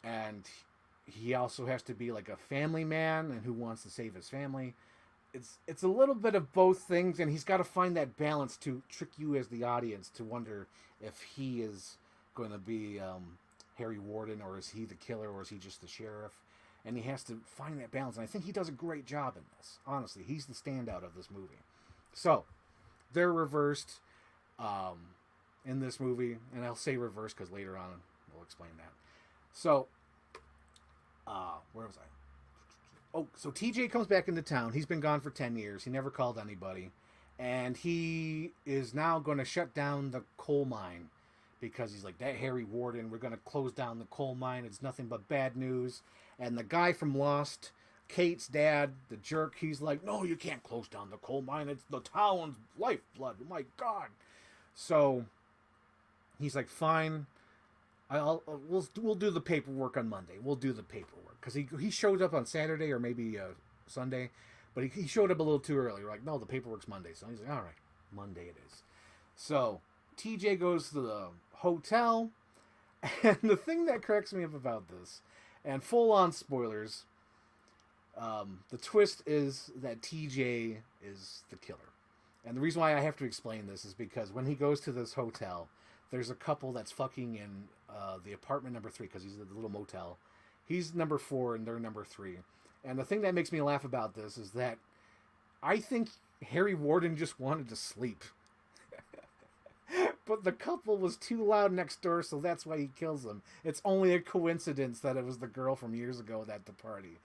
and he also has to be like a family man and who wants to save his family. It's a little bit of both things, and he's got to find that balance to trick you as the audience to wonder if he is going to be Harry Warden, or is he the killer, or is he just the sheriff? And he has to find that balance, and I think he does a great job in this. Honestly, he's the standout of this movie. So, they're reversed in this movie, and I'll say reversed because later on we'll explain that. So, where was I? Oh, so TJ comes back into town. He's been gone for 10 years. He never called anybody. And he is now going to shut down the coal mine because he's like, that Harry Warden, we're going to close down the coal mine. It's nothing but bad news. And the guy from Lost, Kate's dad, the jerk, he's like, no, you can't close down the coal mine. It's the town's lifeblood. Oh, my God. So he's like, fine. We'll do the paperwork on Monday. We'll do the paperwork. Because he showed up on Saturday or maybe Sunday. But he showed up a little too early. We're like, no, the paperwork's Monday. So he's like, all right, Monday it is. So TJ goes to the hotel. And the thing that cracks me up about this, and full-on spoilers, the twist is that TJ is the killer. And the reason why I have to explain this is because when he goes to this hotel, there's a couple that's fucking in the apartment number 3, because he's at the little motel. He's number 4 and they're number 3. And the thing that makes me laugh about this is that I think Harry Warden just wanted to sleep. But the couple was too loud next door, so that's why he kills them. It's only a coincidence that it was the girl from years ago at the party.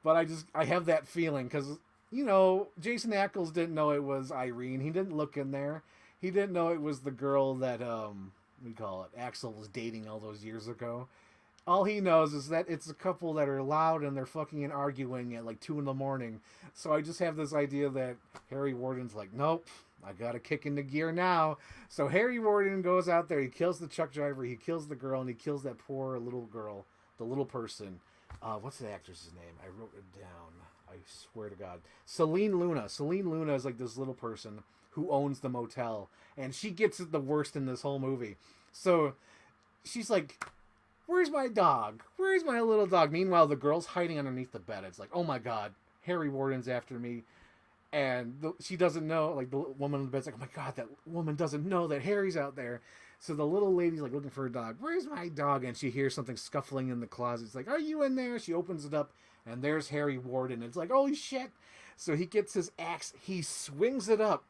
But I have that feeling because, Jason Ackles didn't know it was Irene. He didn't look in there. He didn't know it was the girl that, we call it, Axel was dating all those years ago. All he knows is that it's a couple that are loud and they're fucking and arguing at like 2 in the morning. So I just have this idea that Harry Warden's like, nope, I gotta kick into gear now. So Harry Warden goes out there, he kills the truck driver, he kills the girl, and he kills that poor little girl, the little person. What's the actress's name? I wrote it down. I swear to God. Celine Luna. Celine Luna is like this little person who owns the motel. And she gets it the worst in this whole movie. So she's like, where's my dog? Where's my little dog? Meanwhile, the girl's hiding underneath the bed. It's like, oh my God, Harry Warden's after me. And she doesn't know, like the woman in the bed's like, oh my God, that woman doesn't know that Harry's out there. So the little lady's like looking for her dog. Where's my dog? And she hears something scuffling in the closet. It's like, are you in there? She opens it up and there's Harry Warden. It's like, holy shit. So he gets his axe. He swings it up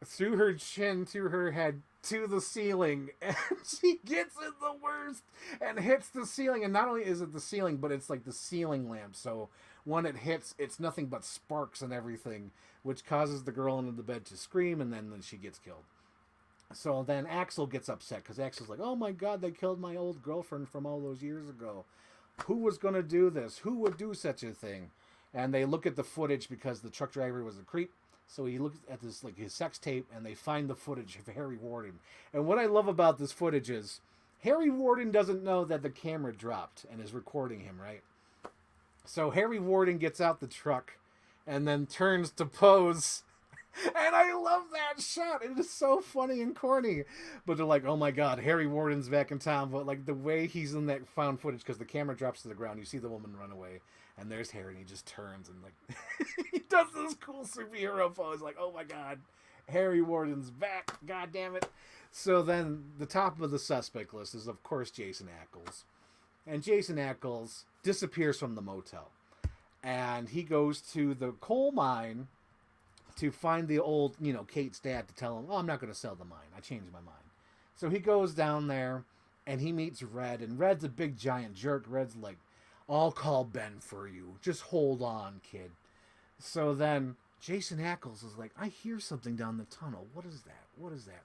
through her chin, to her head, to the ceiling. And she gets it the worst and hits the ceiling. And not only is it the ceiling, but it's like the ceiling lamp. So when it hits, it's nothing but sparks and everything, which causes the girl under the bed to scream, and then she gets killed. So then Axel gets upset because Axel's like, oh my God, they killed my old girlfriend from all those years ago. Who was going to do this? Who would do such a thing? And they look at the footage because the truck driver was a creep. So he looks at this, like his sex tape, and they find the footage of Harry Warden. And what I love about this footage is Harry Warden doesn't know that the camera dropped and is recording him, right? So Harry Warden gets out the truck and then turns to pose. And I love that shot. It is so funny and corny. But they're like, oh my God, Harry Warden's back in town. But like the way he's in that found footage, because the camera drops to the ground, you see the woman run away. And there's Harry, and he just turns and like he does this cool superhero pose. Like, oh my God, Harry Warden's back. God damn it. So then the top of the suspect list is, of course, Jason Ackles. And Jason Ackles disappears from the motel. And he goes to the coal mine to find the old, Kate's dad to tell him, oh, I'm not going to sell the mine. I changed my mind. So he goes down there and he meets Red. And Red's a big giant jerk. Red's like, I'll call Ben for you. Just hold on, kid. So then Jason Ackles is like, I hear something down the tunnel. What is that? What is that?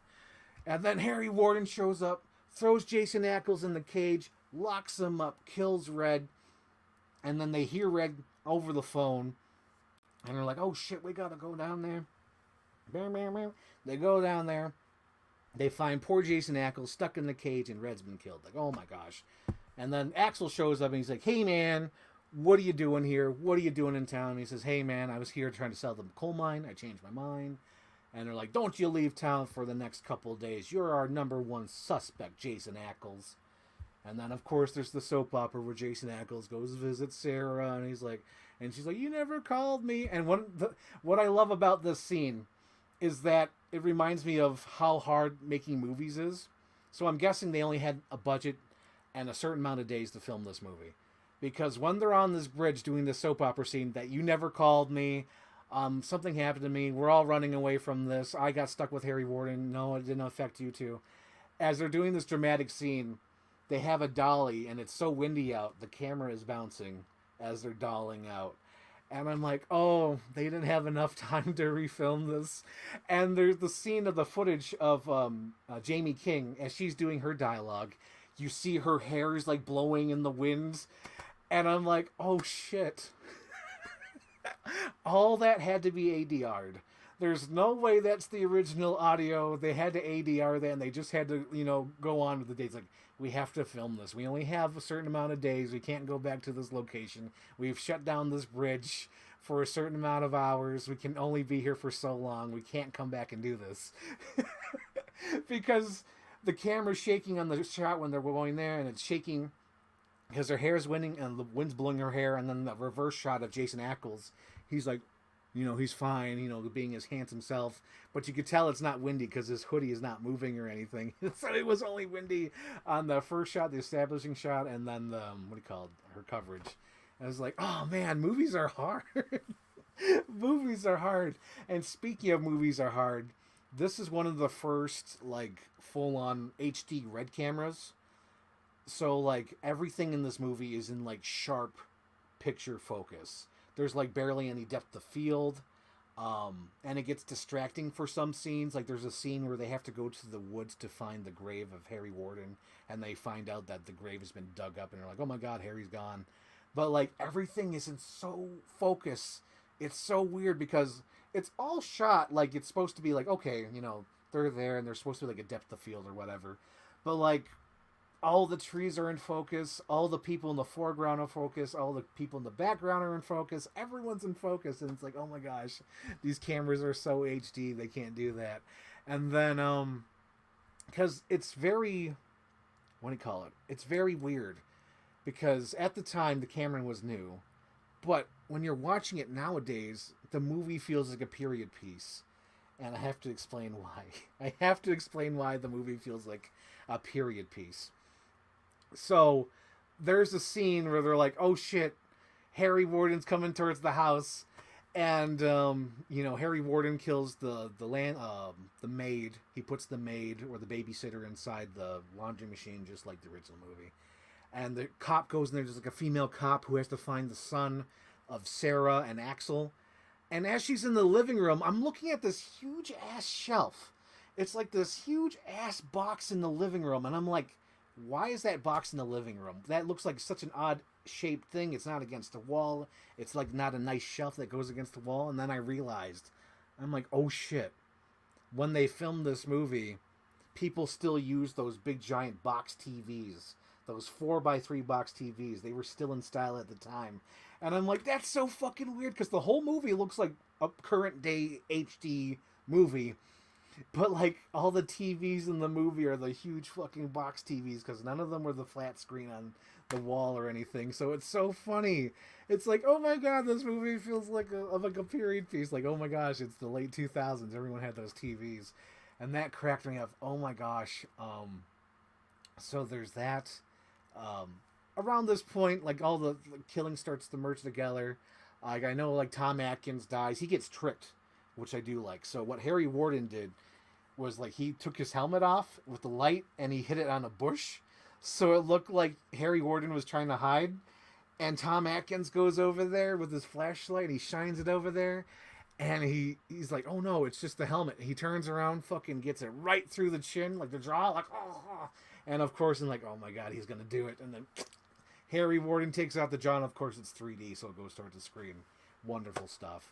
And then Harry Warden shows up, throws Jason Ackles in the cage, locks him up, kills Red. And then they hear Red over the phone. And they're like, oh shit, we gotta go down there. They go down there. They find poor Jason Ackles stuck in the cage and Red's been killed. Like, oh my gosh. And then Axel shows up and he's like, hey man, what are you doing here? What are you doing in town? And he says, hey man, I was here trying to sell the coal mine. I changed my mind. And they're like, don't you leave town for the next couple of days. You're our number one suspect, Jason Ackles. And then, of course, there's the soap opera where Jason Ackles goes to visit Sarah, and he's like, and she's like, you never called me. And what I love about this scene is that it reminds me of how hard making movies is. So I'm guessing they only had a budget and a certain amount of days to film this movie. Because when they're on this bridge doing the soap opera scene, that you never called me, something happened to me, we're all running away from this, I got stuck with Harry Warden, no, it didn't affect you too. As they're doing this dramatic scene, they have a dolly, and it's so windy out, the camera is bouncing as they're dolling out. And I'm like, oh, they didn't have enough time to refilm this. And there's the scene of the footage of Jamie King as she's doing her dialogue. You see her hair is like blowing in the wind. And I'm like, oh shit. All that had to be ADR'd. There's no way that's the original audio. They had to ADR that, and they just had to, go on with the dates. Like, we have to film this. We only have a certain amount of days. We can't go back to this location. We've shut down this bridge for a certain amount of hours. We can only be here for so long. We can't come back and do this. Because the camera's shaking on the shot when they're going there, and it's shaking because her hair's winning and the wind's blowing her hair. And then the reverse shot of Jason Ackles, he's like, he's fine, being his handsome self. But you could tell it's not windy because his hoodie is not moving or anything. So it was only windy on the first shot, the establishing shot, and then the, her coverage. I was like, oh man, movies are hard. Movies are hard. And speaking of movies are hard, this is one of the first like full on HD red cameras. So like everything in this movie is in like sharp picture focus. There's like barely any depth of field. And it gets distracting for some scenes. Like there's a scene where they have to go to the woods to find the grave of Harry Warden, and they find out that the grave has been dug up, and they're like, "Oh my God, Harry's gone." But like everything is in so focus. It's so weird because it's all shot like it's supposed to be like, okay, you know, they're there and they're supposed to be like a depth of field or whatever. But like all the trees are in focus, all the people in the foreground are in focus, all the people in the background are in focus, everyone's in focus, and it's like, oh my gosh, these cameras are so HD, they can't do that. And then because it's very, what do you call it, it's very weird because at the time the camera was new, but when you're watching it nowadays the movie feels like a period piece, and I have to explain why. I have to explain why the movie feels like a period piece. So there's a scene where they're like, oh shit, Harry Warden's coming towards the house, and you know, Harry Warden kills the maid. He puts the maid or the babysitter inside the laundry machine, just like the original movie. And the cop goes in there, there's like a female cop who has to find the son of Sarah and Axel. And as she's in the living room, I'm looking at this huge ass shelf. It's like this huge ass box in the living room, and I'm like, why is that box in the living room? That looks like such an odd shaped thing. It's not against the wall. It's like not a nice shelf that goes against the wall. And then I realized, I'm like, oh shit. When they filmed this movie, people still use those big giant box TVs. Those 4x3 box TVs. They were still in style at the time. And I'm like, that's so fucking weird, because the whole movie looks like a current day HD movie. But like all the TVs in the movie are the huge fucking box TVs, because none of them were the flat screen on the wall or anything. So it's so funny. It's like, oh my God, this movie feels like a period piece. Like, oh my gosh, it's the late 2000s. Everyone had those TVs, and that cracked me up. Oh my gosh. So there's that. Around this point, like all the killing starts to merge together. Like I know, like Tom Atkins dies. He gets tricked, which I do like. So what Harry Warden did was like he took his helmet off with the light and he hit it on a bush, so it looked like Harry Warden was trying to hide. And Tom Atkins goes over there with his flashlight. He shines it over there, and he's like, "Oh no, it's just the helmet." He turns around, fucking gets it right through the chin, like the jaw, like oh. And of course, I'm like, "Oh my God, he's gonna do it!" And then Harry Warden takes out the jaw, and of course it's 3D, so it goes towards the screen. Wonderful stuff.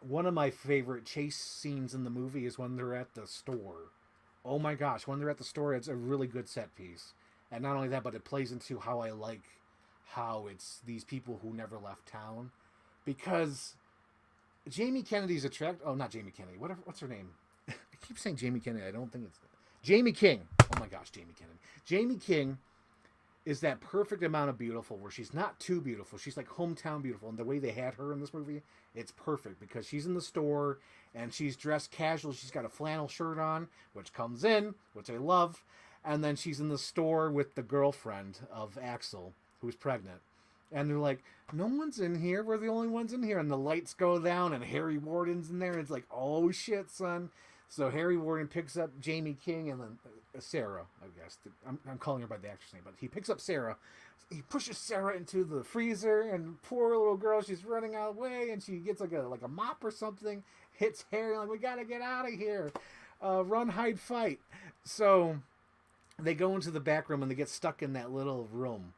One of my favorite chase scenes in the movie is when they're at the store. Oh my gosh, when they're at the store, it's a really good set piece. And not only that, but it plays into how I like how it's these people who never left town. Because Jamie Kennedy's not Jamie Kennedy. What's her name? I keep saying Jamie Kennedy. I don't think it's... Jamie King. Oh my gosh, Jamie Kennedy. Jamie King is that perfect amount of beautiful where she's not too beautiful. She's like hometown beautiful. And the way they had her in this movie, it's perfect because she's in the store and she's dressed casual. She's got a flannel shirt on, which comes in, which I love. And then she's in the store with the girlfriend of Axel, who's pregnant. And they're like, no one's in here. We're the only ones in here. And the lights go down and Harry Warden's in there. And it's like, oh shit, son. So Harry Warden picks up Jamie King and then Sarah, I guess. I'm calling her by the actress name, but he picks up Sarah. He pushes Sarah into the freezer, and poor little girl, she's running out of the way, and she gets like a mop or something, hits Harry, like, we gotta get out of here. Run, hide, fight. So they go into the back room, and they get stuck in that little room.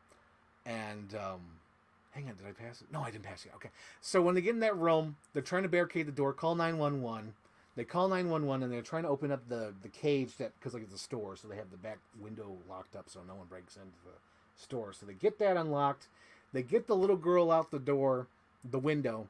And, hang on, did I pass it? No, I didn't pass it. Okay. So when they get in that room, they're trying to barricade the door, call 911. They call 911 and they're trying to open up the cage because like it's a store, so they have the back window locked up so no one breaks into the store. So they get that unlocked. They get the little girl out the window,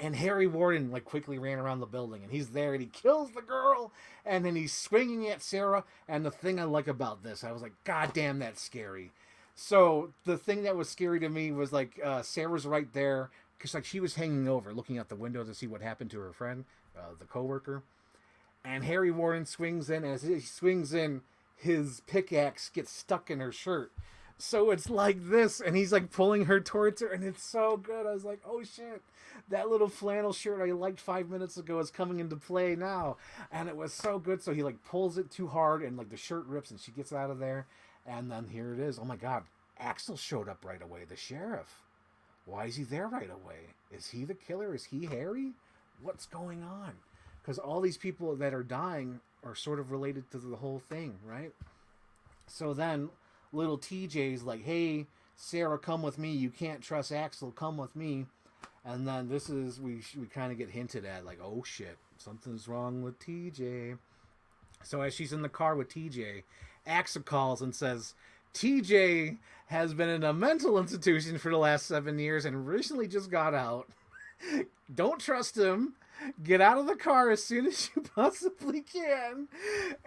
and Harry Warden like quickly ran around the building, and he's there and he kills the girl, and then he's swinging at Sarah. And the thing I like about this, I was like, God damn, that's scary. So the thing that was scary to me was like Sarah's right there because like she was hanging over, looking out the window to see what happened to her friend. The coworker, and Harry Warden swings in. As he swings in, his pickaxe gets stuck in her shirt. So it's like this, and he's like pulling her towards her, and it's so good. I was like, oh shit, that little flannel shirt I liked 5 minutes ago is coming into play now. And it was so good. So he like pulls it too hard, and like the shirt rips, and she gets out of there. And then here it is. Oh my god, Axel showed up right away, the sheriff. Why is he there right away? Is he the killer? Is he Harry? What's going on? Because all these people that are dying are sort of related to the whole thing, right? So then little TJ's like, hey, Sarah, come with me. You can't trust Axel. Come with me. And then this is, we kind of get hinted at, like, oh shit, something's wrong with TJ. So as she's in the car with TJ, Axel calls and says, TJ has been in a mental institution for the last 7 years and recently just got out. Don't trust him. Get out of the car as soon as you possibly can.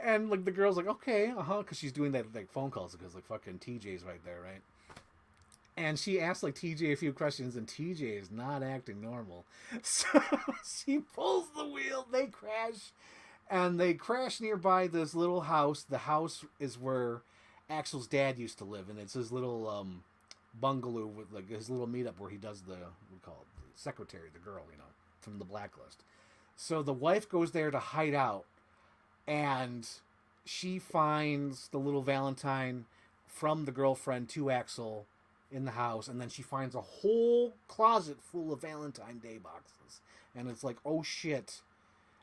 And like the girl's like, okay, because she's doing that like phone calls because like fucking TJ's right there, right? And she asks like TJ a few questions, and TJ is not acting normal. So she pulls the wheel. They crash, and they crash nearby this little house. The house is where Axel's dad used to live, and it's his little bungalow with like his little meetup where he does the we call it the secretary, the girl, you know, from the blacklist. So the wife goes there to hide out, and she finds the little Valentine from the girlfriend to Axel in the house, and then she finds a whole closet full of Valentine Day boxes. And it's like, oh shit,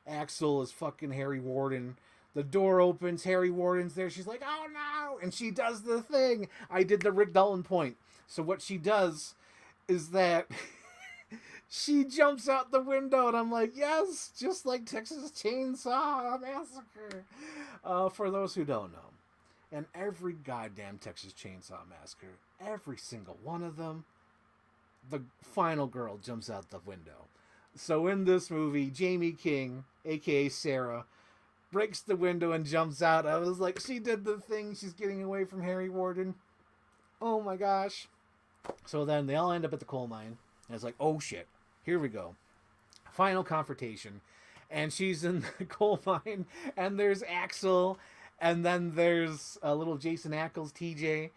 Axel is fucking Harry Warden. The door opens, Harry Warden's there. She's like, oh no! And she does the thing. I did the Rick Dalton point. So what she does is that she jumps out the window, and I'm like, yes, just like Texas Chainsaw Massacre. For those who don't know. And every goddamn Texas Chainsaw Massacre, every single one of them, the final girl jumps out the window. So in this movie, Jamie King, a.k.a. Sarah, breaks the window and jumps out. I was like, she did the thing. She's getting away from Harry Warden. Oh my gosh. So then they all end up at the coal mine. And it's like, oh shit, here we go. Final confrontation. And she's in the coal mine, and there's Axel, and then there's a little Jason Ackles, TJ,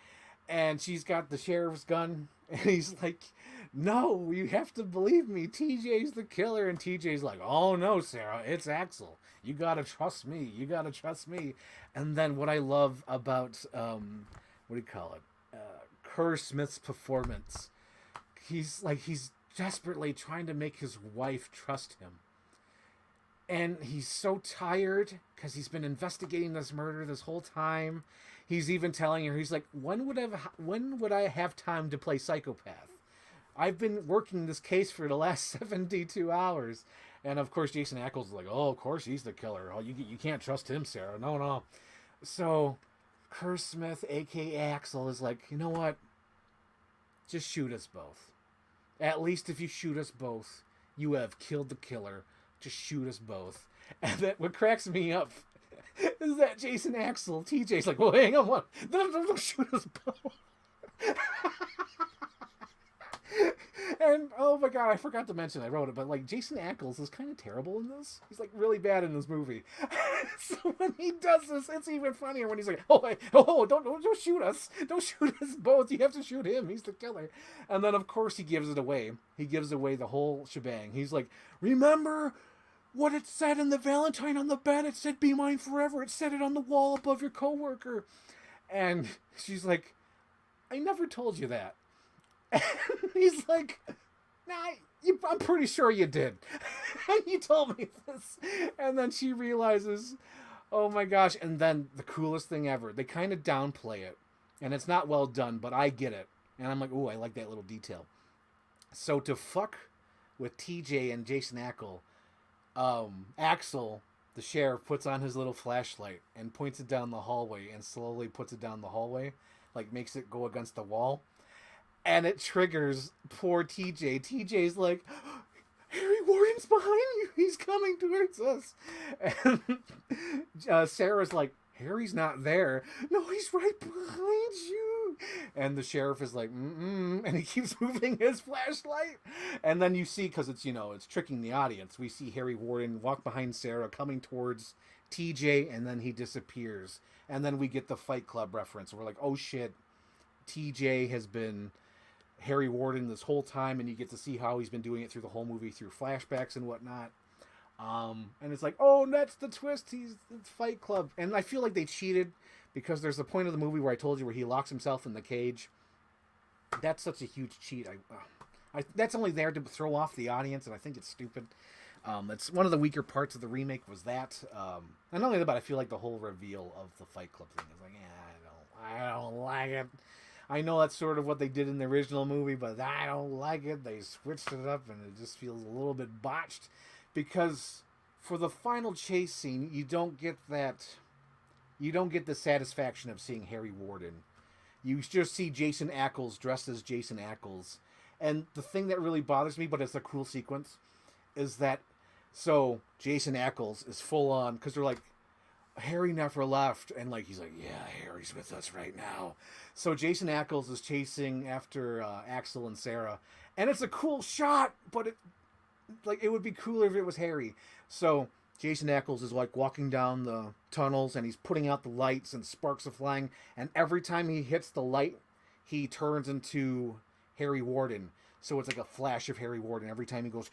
and she's got the sheriff's gun, and he's like, no, you have to believe me, TJ's the killer. And TJ's like, oh no, Sarah, it's Axel. You gotta trust me. You gotta trust me. And then what I love about, what do you call it? Kerr Smith's performance. He's desperately trying to make his wife trust him. And he's so tired because he's been investigating this murder this whole time. He's even telling her, he's like, when would I have time to play psychopath? I've been working this case for the last 72 hours. And of course, Jason Ackles is like, oh, of course he's the killer. Oh, you can't trust him, Sarah. No. So Kerr Smith, a.k.a. Axel, is like, you know what? Just shoot us both. At least if you shoot us both, you have killed the killer. Just shoot us both. And that what cracks me up is that Jason Axel, TJ's like, well, hang on, don't shoot us both. And oh my god, I forgot to mention, I wrote it, but like Jason Ackles is kind of terrible in this. He's like really bad in this movie. So when he does this, it's even funnier when he's like, don't shoot us. Don't shoot us both. You have to shoot him. He's the killer. And then of course he gives it away. He gives away the whole shebang. He's like, remember what it said in the Valentine on the bed? It said, be mine forever. It said it on the wall above your coworker. And she's like, I never told you that. And he's like, nah, I'm pretty sure you did. And you told me this. And then she realizes, oh my gosh. And then the coolest thing ever, they kind of downplay it. And it's not well done, but I get it. And I'm like, ooh, I like that little detail. So to fuck with TJ and Jason Ackles, Axel, the sheriff, puts on his little flashlight and points it down the hallway and slowly puts it down the hallway, like makes it go against the wall. And it triggers poor TJ. TJ's like, Harry Warden's behind you. He's coming towards us. And Sarah's like, Harry's not there. No, he's right behind you. And the sheriff is like, and he keeps moving his flashlight. And then you see, because it's, it's tricking the audience, we see Harry Warden walk behind Sarah, coming towards TJ, and then he disappears. And then we get the Fight Club reference. We're like, oh shit, TJ has been Harry Warden this whole time, and you get to see how he's been doing it through the whole movie through flashbacks and whatnot. And it's like, oh, that's the twist. It's Fight Club, and I feel like they cheated because there's a point of the movie where I told you where he locks himself in the cage. That's such a huge cheat. That's only there to throw off the audience, and I think it's stupid. It's one of the weaker parts of the remake was that. And not only that, but I feel like the whole reveal of the Fight Club thing is like, I don't like it. I know that's sort of what they did in the original movie, but I don't like it. They switched it up, and it just feels a little bit botched. Because for the final chase scene, you don't get the satisfaction of seeing Harry Warden. You just see Jason Ackles dressed as Jason Ackles. And the thing that really bothers me, but it's a cool sequence, is that, so Jason Ackles is full on, because they're like, Harry never left, and like he's like, yeah, Harry's with us right now. So Jason Ackles is chasing after Axel and Sarah, and it's a cool shot, but it would be cooler if it was Harry. So Jason Ackles is like walking down the tunnels, and he's putting out the lights, and sparks are flying, and every time he hits the light, he turns into Harry Warden. So it's like a flash of Harry Warden every time he goes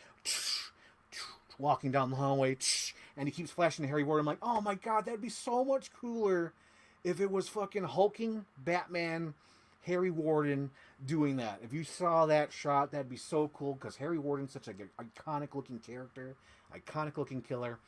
walking down the hallway, and he keeps flashing to Harry Warden. I'm like, oh my god, that'd be so much cooler if it was fucking hulking Batman Harry Warden doing that. If you saw that shot, that'd be so cool, because Harry Warden's such an iconic looking character, iconic looking killer.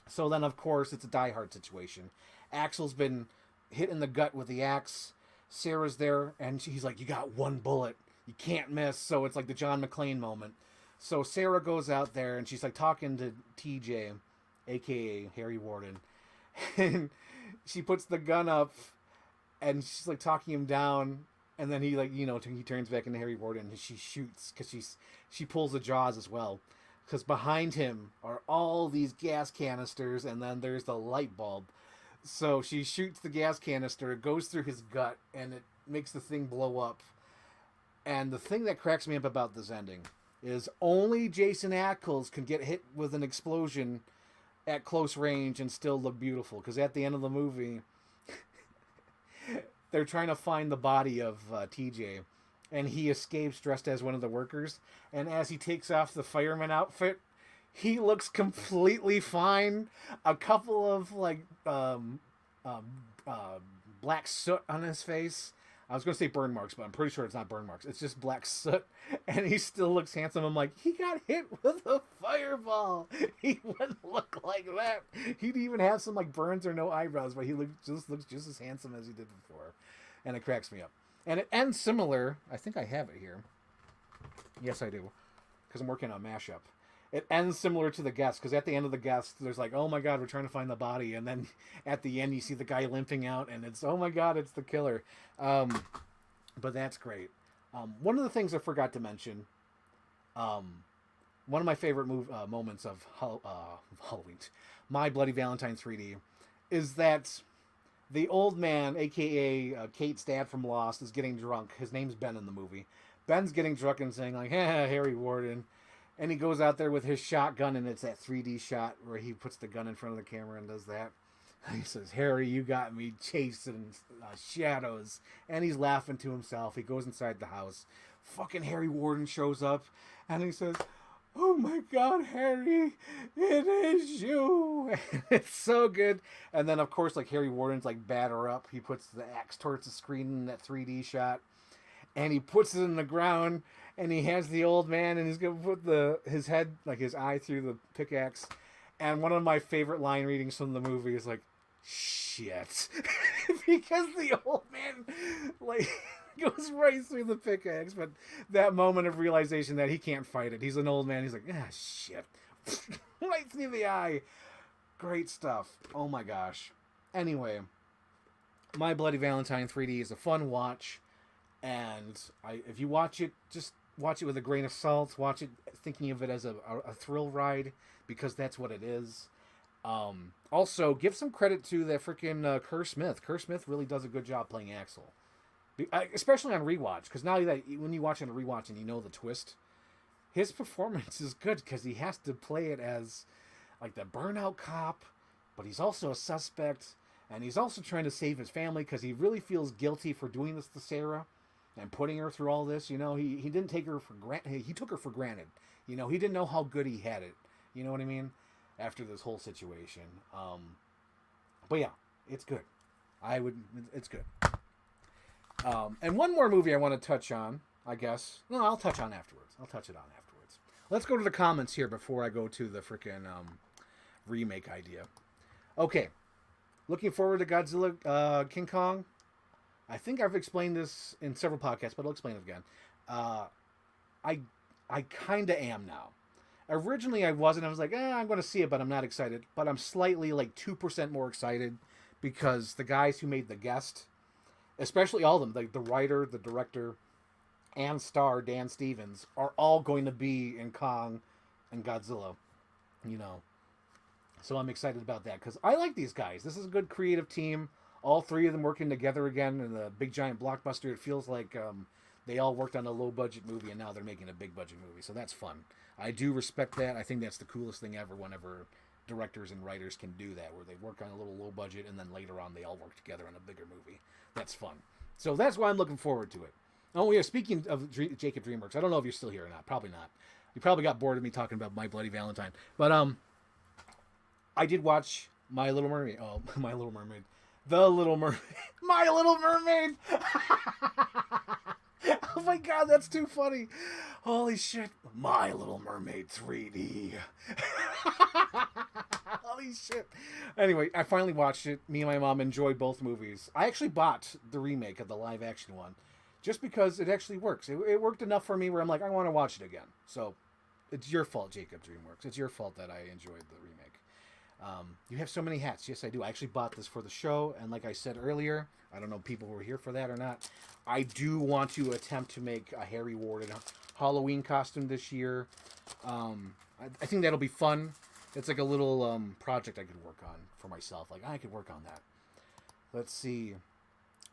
So then, of course, it's a Die Hard situation. Axel's been hit in the gut with the axe. Sarah's there, and he's like, you got one bullet. You can't miss. So it's like the John McClane moment. So Sarah goes out there, and she's like talking to TJ, a.k.a. Harry Warden. And she puts the gun up, and she's like talking him down. And then he he turns back into Harry Warden, and she shoots, because she pulls the Jaws as well. Because behind him are all these gas canisters, and then there's the light bulb. So she shoots the gas canister, it goes through his gut, and it makes the thing blow up. And the thing that cracks me up about this ending is only Jason Ackles can get hit with an explosion at close range and still look beautiful. Because at the end of the movie, they're trying to find the body of TJ, and he escapes dressed as one of the workers. And as he takes off the fireman outfit, he looks completely fine. A couple of black soot on his face. I was going to say burn marks, but I'm pretty sure it's not burn marks. It's just black soot, and he still looks handsome. I'm like, he got hit with a fireball. He wouldn't look like that. He'd even have some like burns or no eyebrows, but he looks just as handsome as he did before, and it cracks me up. And it ends similar. I think I have it here. Yes, I do, because I'm working on mashup. It ends similar to The Guest, because at the end of The Guest, there's like, oh my god, we're trying to find the body, and then at the end you see the guy limping out, and it's, oh my god, it's the killer. But that's great. One of the things I forgot to mention, one of my favorite moments of Halloween, My Bloody Valentine 3D, is that the old man, aka Kate's dad from Lost, is getting drunk. His name's Ben in the movie. Ben's getting drunk and saying like, Harry Warden. And he goes out there with his shotgun, and it's that 3D shot where he puts the gun in front of the camera and does that. He says, Harry, you got me chasing shadows. And he's laughing to himself. He goes inside the house. Fucking Harry Warden shows up, and he says, oh my god, Harry, it is you. It's so good. And then, of course, like Harry Warden's like batter up. He puts the axe towards the screen in that 3D shot, and he puts it in the ground. And he has the old man, and he's going to put his head, like his eye through the pickaxe. And one of my favorite line readings from the movie is like, shit. Because the old man, like, goes right through the pickaxe. But that moment of realization that he can't fight it. He's an old man. He's like, shit. Right through the eye. Great stuff. Oh, my gosh. Anyway, My Bloody Valentine 3D is a fun watch. And if you watch it, just watch it with a grain of salt. Watch it thinking of it as a thrill ride, because that's what it is. Also, give some credit to that freaking Kerr Smith. Kerr Smith really does a good job playing Axel, especially on rewatch. Because now that when you watch it on a rewatch and you know the twist, his performance is good, because he has to play it as like the burnout cop, but he's also a suspect. And he's also trying to save his family because he really feels guilty for doing this to Sarah and putting her through all this. He didn't take her for granted. He took her for granted. He didn't know how good he had it. You know what I mean? After this whole situation. But yeah, it's good. It's good. And one more movie I want to touch on, I guess. No, I'll touch on afterwards. Let's go to the comments here before I go to the freaking remake idea. Okay. Looking forward to Godzilla King Kong. I think I've explained this in several podcasts, but I'll explain it again. I kind of am now. Originally, I wasn't. I was like, I'm going to see it, but I'm not excited. But I'm slightly, like, 2% more excited because the guys who made The Guest, especially all of them, like the writer, the director, and star, Dan Stevens, are all going to be in Kong and Godzilla, So I'm excited about that because I like these guys. This is a good creative team. All three of them working together again in a big giant blockbuster. It feels like they all worked on a low budget movie and now they're making a big budget movie. So that's fun. I do respect that. I think that's the coolest thing ever whenever directors and writers can do that, where they work on a little low budget and then later on they all work together on a bigger movie. That's fun. So that's why I'm looking forward to it. Oh yeah, speaking of Jacob DreamWorks, I don't know if you're still here or not. Probably not. You probably got bored of me talking about My Bloody Valentine. But I did watch My Little Mermaid. Oh, My Little Mermaid. The Little Mermaid. My Little Mermaid! Oh my god, that's too funny. Holy shit. My Little Mermaid 3D. Holy shit. Anyway, I finally watched it. Me and my mom enjoyed both movies. I actually bought the remake of the live action one just because it actually works. It worked enough for me where I'm like, I want to watch it again. So it's your fault, Jacob DreamWorks. It's your fault that I enjoyed the remake. You have so many hats. Yes, I do. I actually bought this for the show, and like I said earlier, I don't know if people were here for that or not. I do want to attempt to make a Harry Warden Halloween costume this year. I think that'll be fun. It's like a little project I could work on for myself. Like, I could work on that. Let's see.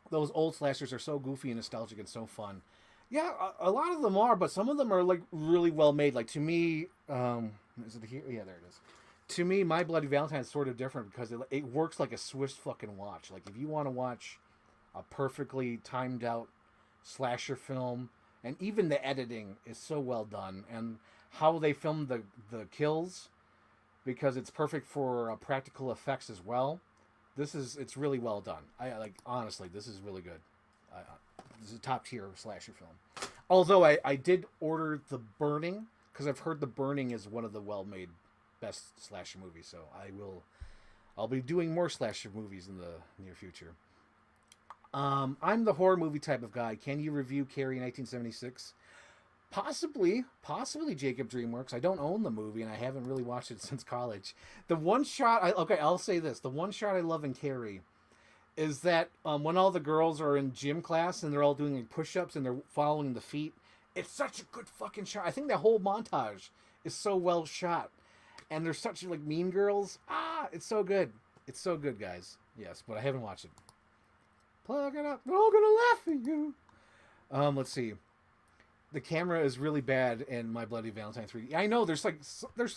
Those old slashers are so goofy and nostalgic and so fun. Yeah, a lot of them are, but some of them are like really well made. Like, to me, is it here? Yeah, there it is. To me, My Bloody Valentine is sort of different because it works like a Swiss fucking watch. Like, if you want to watch a perfectly timed out slasher film, and even the editing is so well done, and how they filmed the kills, because it's perfect for practical effects as well. It's really well done. Honestly, this is really good. This is a top tier slasher film. Although I did order The Burning because I've heard The Burning is one of the well made best slasher movies, so I'll be doing more slasher movies in the near future. I'm the horror movie type of guy. Can you review Carrie 1976? Possibly Jacob DreamWorks. I don't own the movie and I haven't really watched it since college. The one shot I'll say this. The one shot I love in Carrie is that when all the girls are in gym class and they're all doing like push-ups and they're following the feet. It's such a good fucking shot. I think that whole montage is so well shot. And they're such like mean girls. It's so good. It's so good, guys. Yes, but I haven't watched it. Plug it up. We're all gonna laugh at you. Let's see. The camera is really bad in My Bloody Valentine 3D. I know there's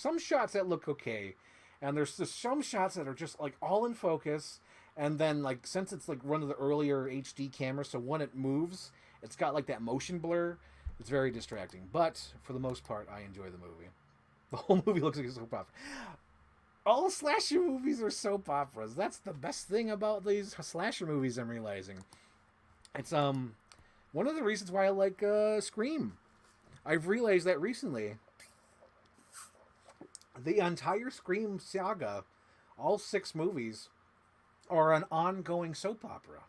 some shots that look okay, and there's just some shots that are just like all in focus. And then like since it's like one of the earlier HD cameras, so when it moves, it's got like that motion blur. It's very distracting. But for the most part, I enjoy the movie. The whole movie looks like a soap opera. All slasher movies are soap operas. That's the best thing about these slasher movies, I'm realizing. It's one of the reasons why I like Scream. I've realized that recently. The entire Scream saga, all 6 movies, are an ongoing soap opera.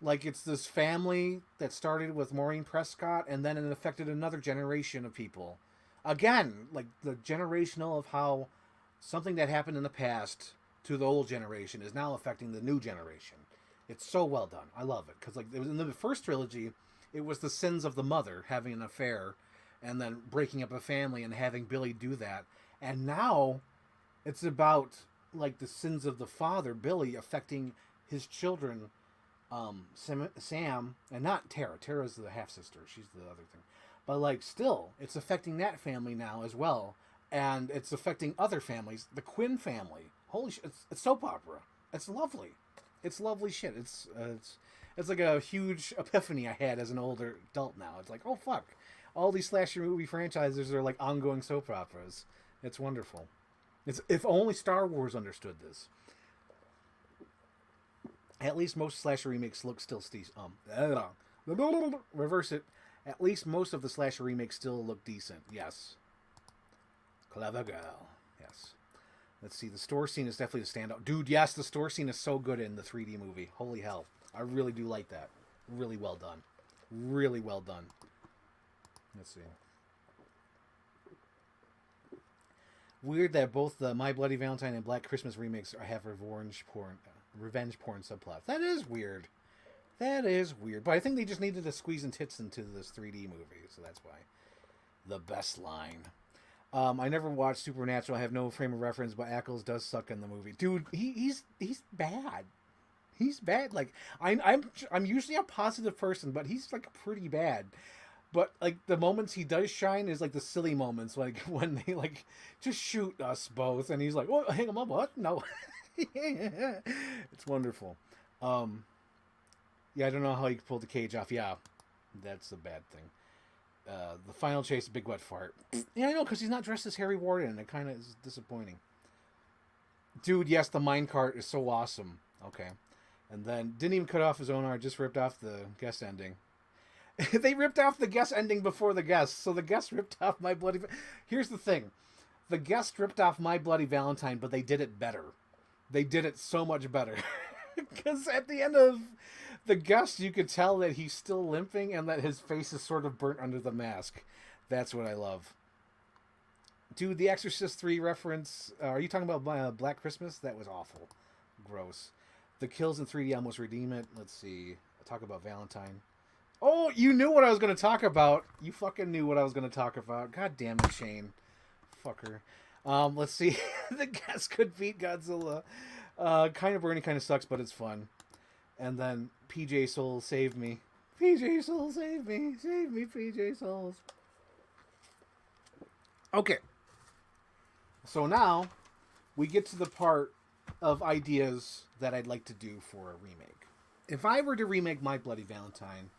Like, it's this family that started with Maureen Prescott, and then it affected another generation of people. Again, like the generational of how something that happened in the past to the old generation is now affecting the new generation. It's so well done. I love it. Because like it was in the first trilogy, it was the sins of the mother having an affair and then breaking up a family and having Billy do that. And now it's about like the sins of the father, Billy, affecting his children, Sam, and not Tara. Tara's the half-sister. She's the other thing. But, like, still, it's affecting that family now as well. And it's affecting other families. The Quinn family. Holy shit. It's soap opera. It's lovely. It's lovely shit. It's like a huge epiphany I had as an older adult now. It's like, oh fuck, all these slasher movie franchises are like ongoing soap operas. It's wonderful. It's if only Star Wars understood this. At least most slasher remakes look still reverse it. At least most of the slasher remakes still look decent. Yes. Clever girl. Yes. Let's see. The store scene is definitely the standout. Dude, yes, the store scene is so good in the 3D movie. Holy hell. I really do like that. Really well done. Really well done. Let's see. Weird that both the My Bloody Valentine and Black Christmas remakes have revenge porn subplots. That is weird. That is weird. But I think they just needed to squeeze in tits into this 3D movie, so that's why. The best line. I never watched Supernatural. I have no frame of reference, but Ackles does suck in the movie. Dude, he's bad. He's bad. Like I'm usually a positive person, but he's like pretty bad. But like the moments he does shine is like the silly moments, like when they like just shoot us both, and he's like, "Oh, hang him up, what? No." It's wonderful. Yeah, I don't know how he pulled the cage off. Yeah, that's a bad thing. The final chase, big wet fart. Yeah, I know, because he's not dressed as Harry Warden, and it kind of is disappointing. Dude, yes, the minecart is so awesome. Okay. And then didn't even cut off his own arm, just ripped off the guest ending. They ripped off the guest ending before the guest, so the guest ripped off My Bloody... Here's the thing. The guest ripped off My Bloody Valentine, but they did it better. They did it so much better. Because at the end of the guest, you could tell that he's still limping and that his face is sort of burnt under the mask. That's what I love. Dude, the Exorcist 3 reference... are you talking about Black Christmas? That was awful. Gross. The kills in 3D almost redeem it. Let's see. I'll talk about Valentine. Oh, you knew what I was going to talk about. You fucking knew what I was going to talk about. God damn it, Shane. Fucker. Let's see. The guest could beat Godzilla. Kind of burning, kind of sucks, but it's fun. And then PJ Soul saved me. PJ Soul saved me. Save me, PJ Souls. Okay. So now we get to the part of ideas that I'd like to do for a remake. If I were to remake My Bloody Valentine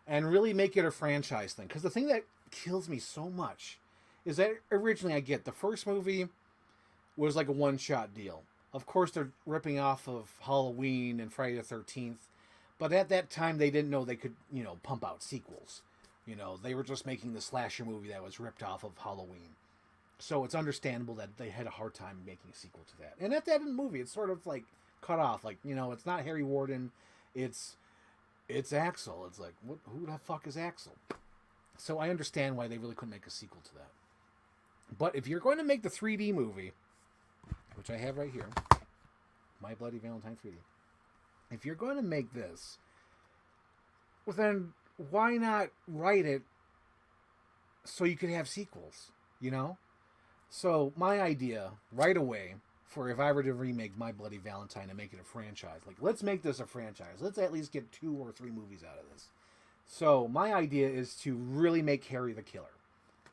and really make it a franchise thing, because the thing that kills me so much is that originally I get the first movie was like a one-shot deal. Of course, they're ripping off of Halloween and Friday the 13th, but at that time they didn't know they could, pump out sequels. They were just making the slasher movie that was ripped off of Halloween. So it's understandable that they had a hard time making a sequel to that. And at the end of the movie, it's sort of like cut off. Like, it's not Harry Warden, it's Axel. It's like, who the fuck is Axel? So I understand why they really couldn't make a sequel to that. But if you're going to make the 3D movie, which I have right here, My Bloody Valentine 3D, if you're going to make this, well then why not write it so you could have sequels, So my idea right away for if I were to remake My Bloody Valentine and make it a franchise, like let's make this a franchise. Let's at least get 2 or 3 movies out of this. So my idea is to really make Harry the killer.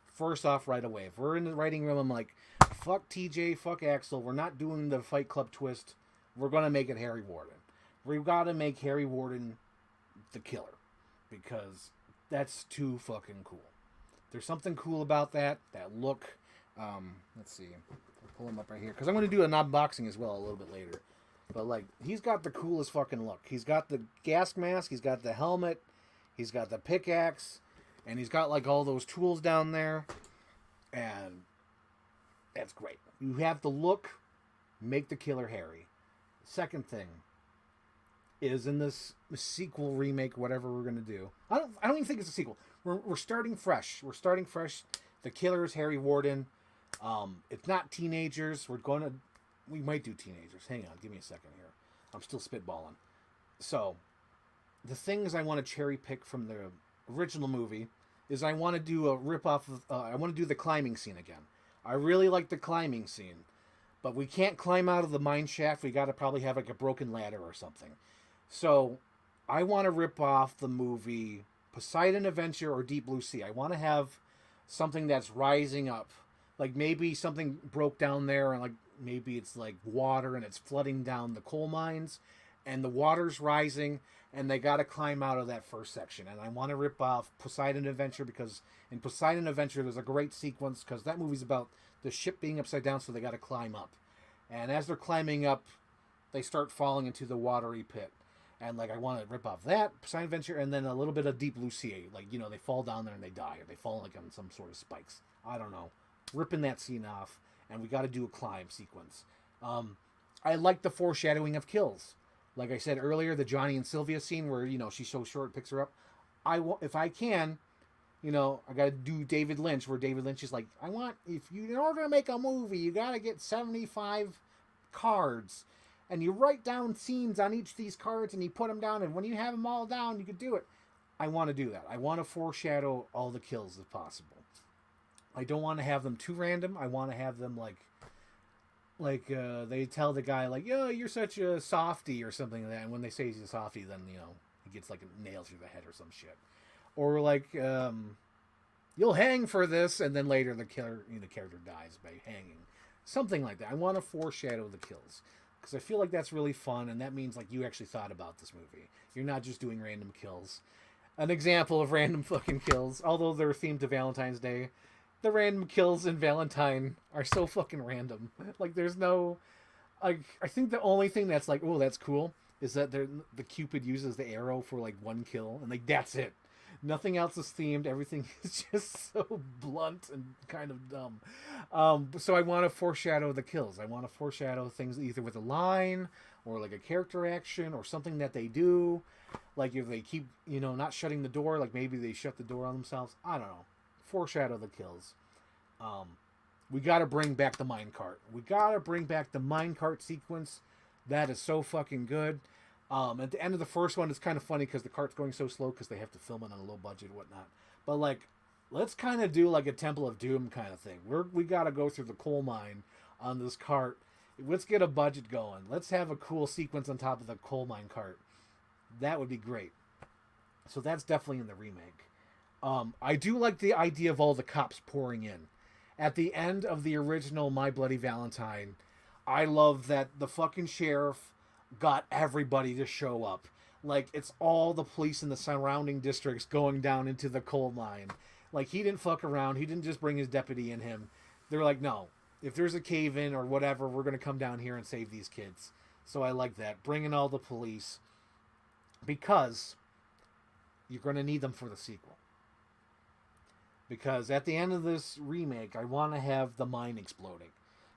First off, right away. If we're in the writing room, I'm like, fuck TJ, fuck Axel. We're not doing the Fight Club twist. We're going to make it Harry Warden. We've got to make Harry Warden the killer. Because that's too fucking cool. There's something cool about that look. Let's see. I'll pull him up right here. Because I'm going to do an unboxing as well a little bit later. But, he's got the coolest fucking look. He's got the gas mask. He's got the helmet. He's got the pickaxe. And he's got, all those tools down there. And that's great. You have the look. Make the killer Harry. Second thing is in this sequel, remake, whatever we're going to do. I don't even think it's a sequel. We're starting fresh. We're starting fresh. The killer is Harry Warden. It's not teenagers. We might do teenagers. Hang on. Give me a second here. I'm still spitballing. So, the things I want to cherry pick from the original movie is I want to do a rip-off of... I want to do the climbing scene again. I really like the climbing scene. But we can't climb out of the mine shaft. We got to probably have, a broken ladder or something. So, I want to rip off the movie Poseidon Adventure or Deep Blue Sea. I want to have something that's rising up. Maybe something broke down there and, maybe it's, water and it's flooding down the coal mines. and the water's rising, and they got to climb out of that first section. And I want to rip off Poseidon Adventure, because in Poseidon Adventure there's a great sequence, because that movie's about the ship being upside down, so they got to climb up. And as they're climbing up, they start falling into the watery pit. And like, I want to rip off that Poseidon Adventure, and then a little bit of Deep Blue Sea. Like, you know, they fall down there and they die, or they fall like on some sort of spikes. I don't know. Ripping that scene off, and we got to do a climb sequence. I like the foreshadowing of kills. Like I said earlier, the Johnny and Sylvia scene where, you know, she's so short, picks her up. If I can, you know, I got to do David Lynch, where David Lynch is like, in order to make a movie, you got to get 75 cards, and you write down scenes on each of these cards, and you put them down, and when you have them all down, you can do it. I want to do that. I want to foreshadow all the kills if possible. I don't want to have them too random. I want to have them like they tell the guy, like, yo, you're such a softie or something like that. And when they say he's a softie, then, you know, he gets like a nail through the head or some shit. Or like, you'll hang for this, and then later the character dies by hanging. Something like that. I want to foreshadow the kills, because I feel like that's really fun, and that means like you actually thought about this movie. You're not just doing random kills. An example of random fucking kills, although they're themed to Valentine's Day, the random kills in Valentine are so fucking random. Like, there's no... I think the only thing that's like, oh, that's cool, is that the Cupid uses the arrow for like one kill, and like, that's it. Nothing else is themed. Everything is just so blunt and kind of dumb. So I want to foreshadow the kills. I want to foreshadow things either with a line, or like a character action, or something that they do. Like, if they keep, you know, not shutting the door, like maybe they shut the door on themselves. I don't know. Foreshadow the kills. We got to bring back the minecart. We got to bring back the minecart sequence. That is so fucking good. At the end of the first one, it's kind of funny because the cart's going so slow because they have to film it on a low budget and whatnot. But like, let's kind of do like a Temple of Doom kind of thing. We got to go through the coal mine on this cart. Let's get a budget going. Let's have a cool sequence on top of the coal mine cart. That would be great. So that's definitely in the remake. I do like the idea of all the cops pouring in. At the end of the original My Bloody Valentine, I love that the fucking sheriff got everybody to show up. Like, it's all the police in the surrounding districts going down into the coal mine. Like, he didn't fuck around. He didn't just bring his deputy in him. They're like, no, if there's a cave-in or whatever, we're going to come down here and save these kids. So I like that. Bring in all the police. Because you're going to need them for the sequel. Because at the end of this remake, I want to have the mine exploding.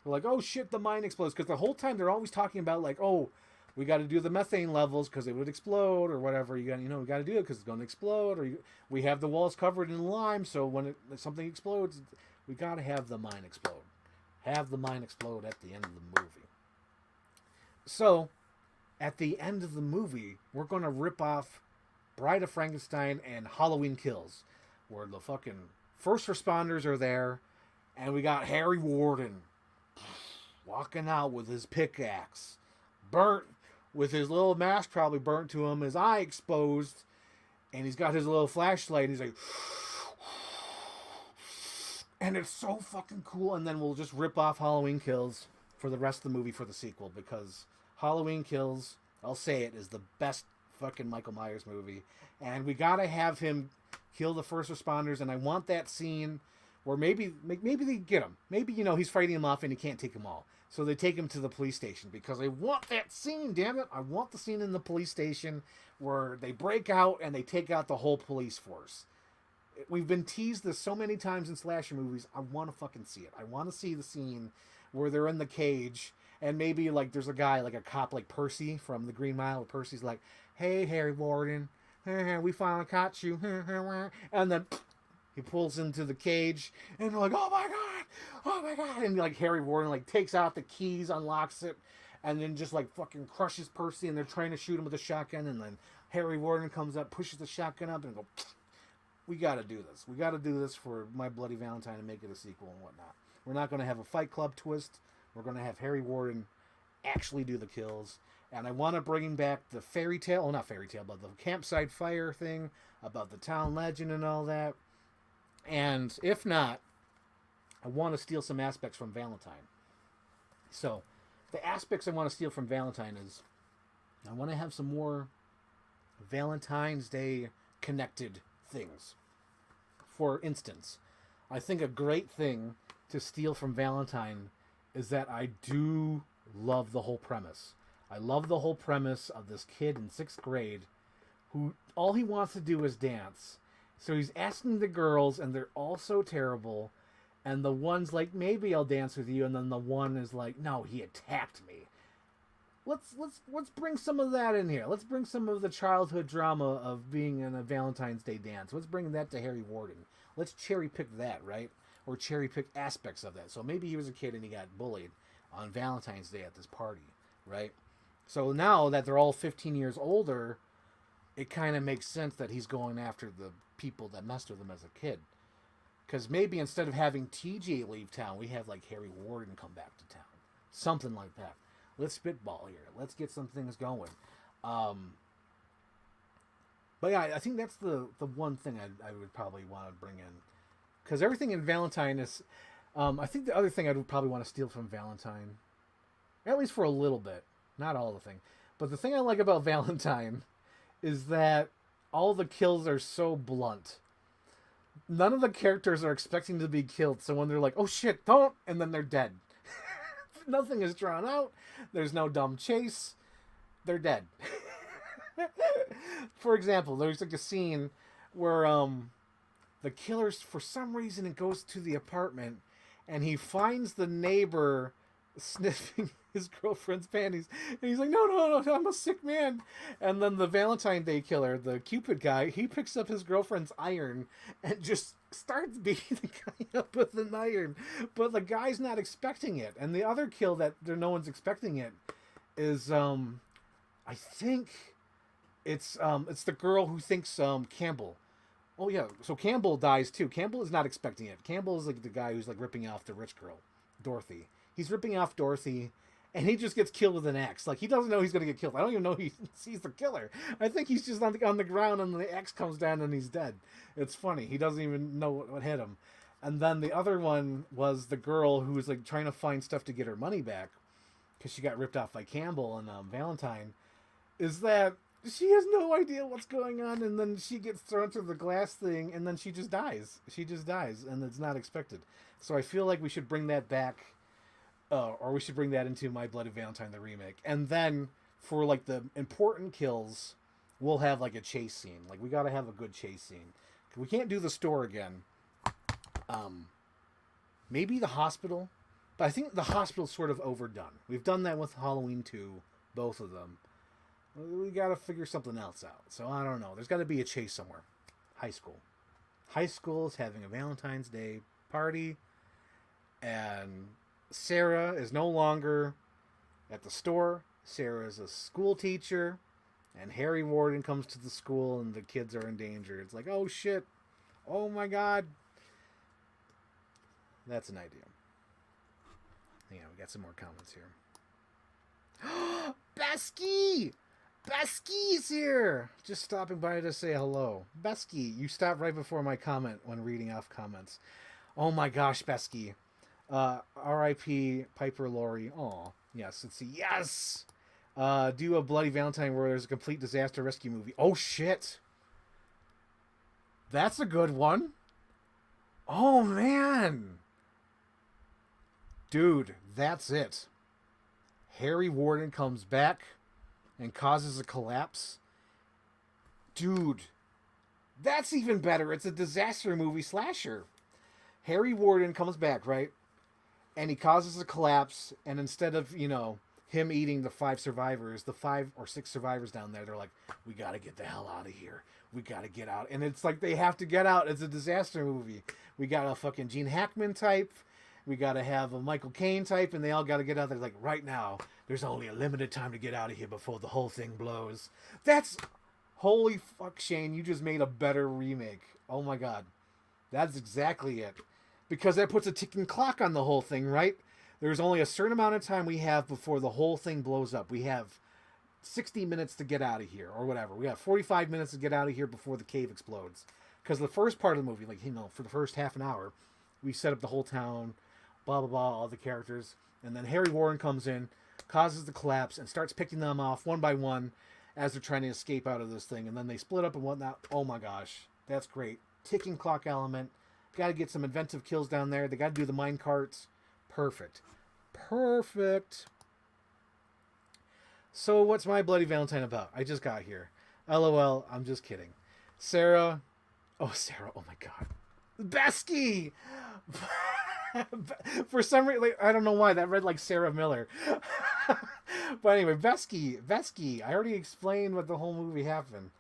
They're like, oh shit, the mine explodes. Because the whole time they're always talking about, like, oh, we got to do the methane levels because it would explode or whatever. We got to do it because it's going to explode. Or we have the walls covered in lime, so when something explodes, we got to have the mine explode. Have the mine explode at the end of the movie. So, at the end of the movie, we're going to rip off Bride of Frankenstein and Halloween Kills, where the fucking first responders are there, and we got Harry Warden walking out with his pickaxe, burnt, with his little mask probably burnt to him, his eye exposed, and he's got his little flashlight, and he's like, and it's so fucking cool. And then we'll just rip off Halloween Kills for the rest of the movie for the sequel, because Halloween Kills, I'll say it, is the best fucking Michael Myers movie, and we gotta have him kill the first responders. And I want that scene where maybe they get him. Maybe, he's fighting him off and he can't take them all. So they take him to the police station, because I want that scene, damn it. I want the scene in the police station where they break out and they take out the whole police force. We've been teased this so many times in slasher movies. I want to fucking see it. I want to see the scene where they're in the cage, and maybe like there's a guy, like a cop like Percy from the Green Mile. Percy's like, hey, Harry Warden, we finally caught you. And then he pulls into the cage, and they're like, oh my god, and like Harry Warden like takes out the keys, unlocks it, and then just like fucking crushes Percy, and they're trying to shoot him with a shotgun, and then Harry Warden comes up, pushes the shotgun up, and go, we gotta do this. We gotta do this for My Bloody Valentine and make it a sequel and whatnot. We're not gonna have a Fight Club twist. We're gonna have Harry Warden actually do the kills. And I want to bring back the fairy tale, well, not fairy tale, but the campsite fire thing about the town legend and all that. And if not, I want to steal some aspects from Valentine. So, the aspects I want to steal from Valentine is I want to have some more Valentine's Day connected things. For instance, I think a great thing to steal from Valentine is that I do love the whole premise. I love the whole premise of this kid in 6th grade who all he wants to do is dance. So he's asking the girls, and they're all so terrible. And the one's like, maybe I'll dance with you, and then the one is like, no, he attacked me. Let's bring some of that in here. Let's bring some of the childhood drama of being in a Valentine's Day dance. Let's bring that to Harry Warden. Let's cherry pick that, right? Or cherry pick aspects of that. So maybe he was a kid and he got bullied on Valentine's Day at this party, right? So now that they're all 15 years older, it kind of makes sense that he's going after the people that messed with him as a kid. Because maybe instead of having TJ leave town, we have like Harry Warden come back to town. Something like that. Let's spitball here. Let's get some things going. But yeah, I think that's the one thing I would probably want to bring in. Because everything in Valentine is... I think the other thing I would probably want to steal from Valentine, at least for a little bit, not all the thing, but the thing I like about Valentine is that all the kills are so blunt. None of the characters are expecting to be killed, so when they're like, oh shit, don't, and then they're dead. Nothing is drawn out. There's no dumb chase. They're dead. For example, there's like a scene where the killer, for some reason, it goes to the apartment and he finds the neighbor sniffing his girlfriend's panties, and he's like, no, I'm a sick man. And then the Valentine Day killer, the Cupid guy, he picks up his girlfriend's iron and just starts beating the guy up with an iron, but the guy's not expecting it. And the other kill that no one's expecting it is I think it's the girl who thinks Campbell. Oh yeah, so Campbell dies too. Campbell is not expecting it. Campbell is like the guy who's like ripping off the rich girl, Dorothy. He's ripping off Dorothy, and he just gets killed with an axe. Like, he doesn't know he's going to get killed. I don't even know he sees the killer. I think he's just on the ground, and the axe comes down, and he's dead. It's funny. He doesn't even know what hit him. And then the other one was the girl who was, like, trying to find stuff to get her money back because she got ripped off by Campbell and Valentine, is that she has no idea what's going on, and then she gets thrown through the glass thing, and then she just dies. She just dies, and it's not expected. So I feel like we should bring that back. Or we should bring that into My Bloody Valentine, the remake. And then, for, like, the important kills, we'll have, like, a chase scene. Like, we gotta have a good chase scene. We can't do the store again. Maybe the hospital. But I think the hospital's sort of overdone. We've done that with Halloween 2, both of them. We gotta figure something else out. So, I don't know. There's gotta be a chase somewhere. High school. High school is having a Valentine's Day party. And Sarah is no longer at the store. Sarah is a school teacher, and Harry Warden comes to the school, and the kids are in danger. It's like, oh shit, oh my god. That's an idea. Yeah, we got some more comments here. Besky! Besky's here! Just stopping by to say hello. Besky, you stopped right before my comment when reading off comments. Oh my gosh, Besky. R.I.P. Piper Laurie. Aw, yes. Let's see. Yes! Do a Bloody Valentine where there's a complete disaster rescue movie. Oh, shit! That's a good one. Oh, man! Dude, that's it. Harry Warden comes back and causes a collapse. Dude, that's even better. It's a disaster movie slasher. Harry Warden comes back, right? And he causes a collapse, and instead of, him eating the 5 survivors, the 5 or 6 survivors down there, they're like, we gotta get the hell out of here. We gotta get out. And it's like they have to get out. It's a disaster movie. We got a fucking Gene Hackman type. We gotta have a Michael Caine type, and they all gotta get out there like, right now, there's only a limited time to get out of here before the whole thing blows. That's... Holy fuck, Shane, you just made a better remake. Oh my god. That's exactly it. Because that puts a ticking clock on the whole thing, right? There's only a certain amount of time we have before the whole thing blows up. We have 60 minutes to get out of here, or whatever. We have 45 minutes to get out of here before the cave explodes. Because the first part of the movie, for the first half an hour, we set up the whole town, blah, blah, blah, all the characters. And then Harry Warren comes in, causes the collapse, and starts picking them off one by one as they're trying to escape out of this thing. And then they split up and whatnot. Oh my gosh, that's great. Ticking clock element. Got to get some inventive kills down there. They got to do the mine carts. Perfect. Perfect. So what's My Bloody Valentine about? I just got here. LOL, I'm just kidding. Sarah. Oh, Sarah. Oh my God. Besky! For some reason, like, I don't know why, that read like Sarah Miller. But anyway, Vesky. I already explained what the whole movie happened.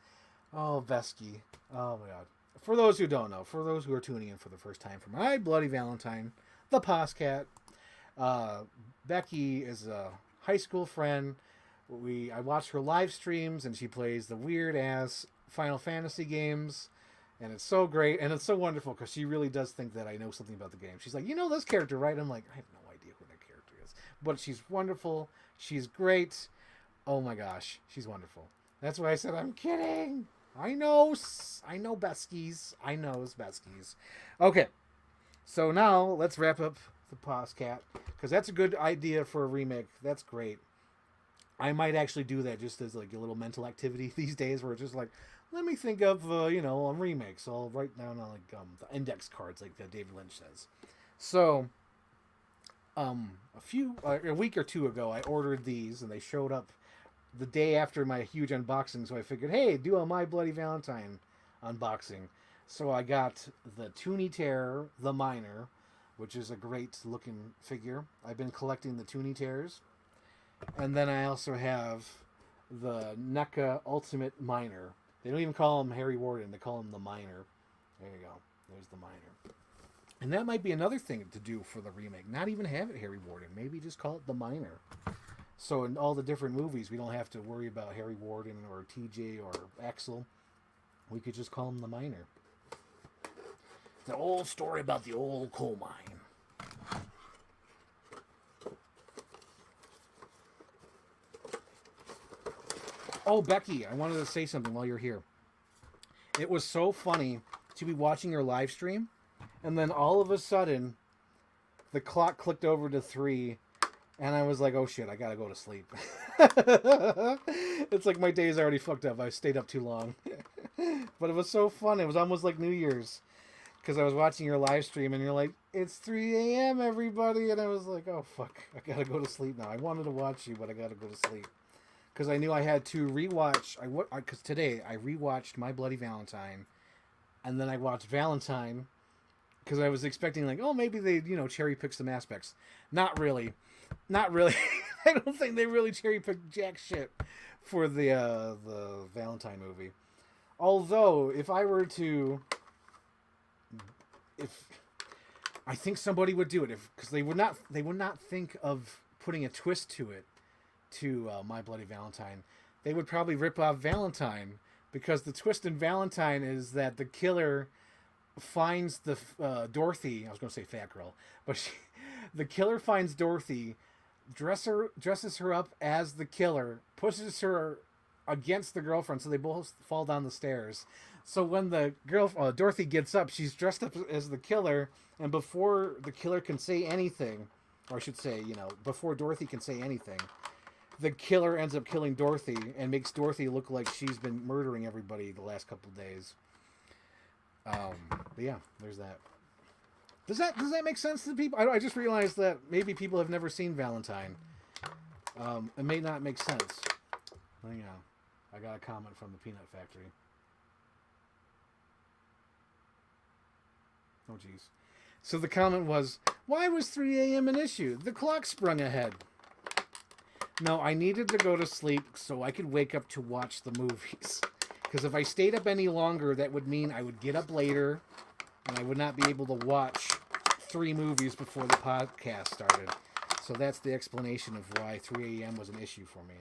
Oh, Vesky. Oh my God. For those who don't know, for those who are tuning in for the first time for My Bloody Valentine, the Poscat, Becky is a high school friend. I watch her live streams, and she plays the weird ass Final Fantasy games, and it's so great, and it's so wonderful because she really does think that I know something about the game. She's like, you know this character, right? I'm like, I have no idea who that character is, but she's wonderful. She's great. Oh my gosh, she's wonderful. That's why I said I'm kidding. I know Beskies. I know Beskies. Okay, so now let's wrap up the Poscat, because that's a good idea for a remake. That's great. I might actually do that just as like a little mental activity these days, where it's just like, let me think of a remake. So I'll write down on like the index cards, like David Lynch says. So a week or two ago, I ordered these, and they showed up the day after my huge unboxing. So I figured, hey, do a My Bloody Valentine unboxing. So I got the Toonie Terror, the Miner, which is a great looking figure. I've been collecting the Toonie Terrors. And then I also have the NECA Ultimate Miner. They don't even call him Harry Warden. They call him the Miner. There you go. There's the Miner. And that might be another thing to do for the remake. Not even have it Harry Warden. Maybe just call it the Miner. So in all the different movies, we don't have to worry about Harry Warden or TJ or Axel. We could just call him the Miner. The old story about the old coal mine. Oh, Becky, I wanted to say something while you're here. It was so funny to be watching your live stream, and then all of a sudden, the clock clicked over to 3, and I was like, oh shit, I gotta go to sleep. It's like my day's already fucked up. I stayed up too long. But it was so fun. It was almost like New Year's, because I was watching your live stream, and you're like, it's 3 a.m., everybody. And I was like, oh fuck, I gotta go to sleep now. I wanted to watch you, but I gotta go to sleep. Because I knew I had to rewatch. Because today I rewatched My Bloody Valentine, and then I watched Valentine, because I was expecting like, oh, maybe they cherry pick some aspects. Not really. I don't think they really cherry picked jack shit for the Valentine movie. Although if I think somebody would do it, because they would not think of putting a twist to it. To My Bloody Valentine, they would probably rip off Valentine, because the twist in Valentine is that the killer finds the Dorothy. I was going to say fat girl, but the killer finds Dorothy, dresses her up as the killer, pushes her against the girlfriend, so they both fall down the stairs. So when the Dorothy gets up, she's dressed up as the killer, and before the killer can say anything, or I should say, before Dorothy can say anything, the killer ends up killing Dorothy and makes Dorothy look like she's been murdering everybody the last couple of days. But yeah, there's that. Does that make sense to people? I just realized that maybe people have never seen Valentine. It may not make sense. Hang on. I got a comment from the Peanut Factory. Oh, jeez. So the comment was, why was 3 a.m. an issue? The clock sprung ahead. No, I needed to go to sleep so I could wake up to watch the movies. Because if I stayed up any longer, that would mean I would get up later, and I would not be able to watch 3 movies before the podcast started. So that's the explanation of why 3 a.m. was an issue for me.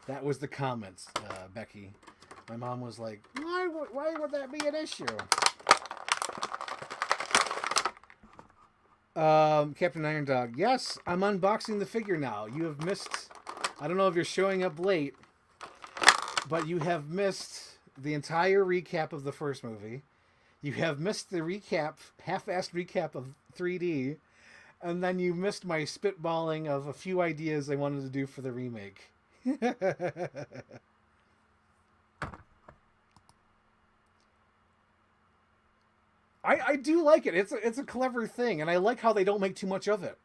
That was the comments, Becky. My mom was like, why would that be an issue? Captain Iron Dog. Yes, I'm unboxing the figure now. You have missed... I don't know if you're showing up late, but you have missed the entire recap of the first movie. You have missed the recap, half-assed recap of 3D, and then you missed my spitballing of a few ideas I wanted to do for the remake. I do like it. It's a clever thing, and I like how they don't make too much of it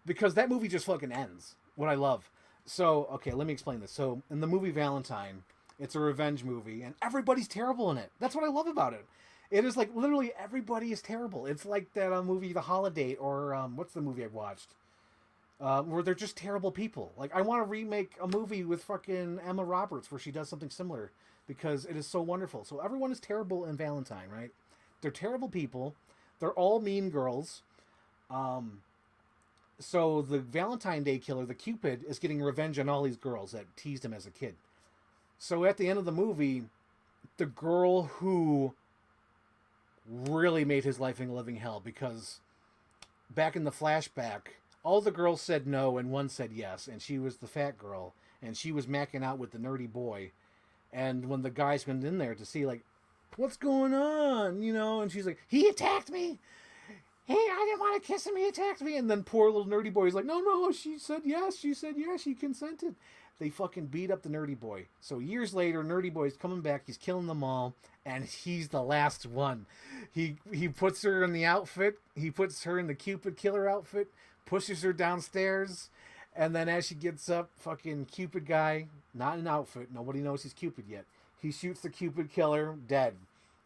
because that movie just fucking ends. What I love. So okay, let me explain this. So in the movie Valentine, it's a revenge movie, and everybody's terrible in it. That's what I love about it. It is like literally everybody is terrible. It's like that movie The Holiday, or what's the movie I watched? Where they're just terrible people. Like I want to remake a movie with fucking Emma Roberts where she does something similar because it is so wonderful. So everyone is terrible in Valentine, right? They're terrible people. They're all mean girls. Um, so the Valentine Day killer, the Cupid, is getting revenge on all these girls that teased him as a kid. So at the end of the movie, the girl who really made his life a living hell, because back in the flashback, all the girls said no and one said yes, and she was the fat girl, and she was macking out with the nerdy boy. And when the guys went in there to see, like, what's going on, and she's like, he attacked me. Hey, I didn't want to kiss him. He attacked me. And then poor little nerdy boy's like, no, she said yes. She said yes. She consented. They fucking beat up the nerdy boy. So years later, nerdy boy's coming back. He's killing them all. And he's the last one. He puts her in the outfit. He puts her in the Cupid killer outfit. Pushes her downstairs. And then as she gets up, fucking Cupid guy, not in an outfit. Nobody knows he's Cupid yet. He shoots the Cupid killer dead.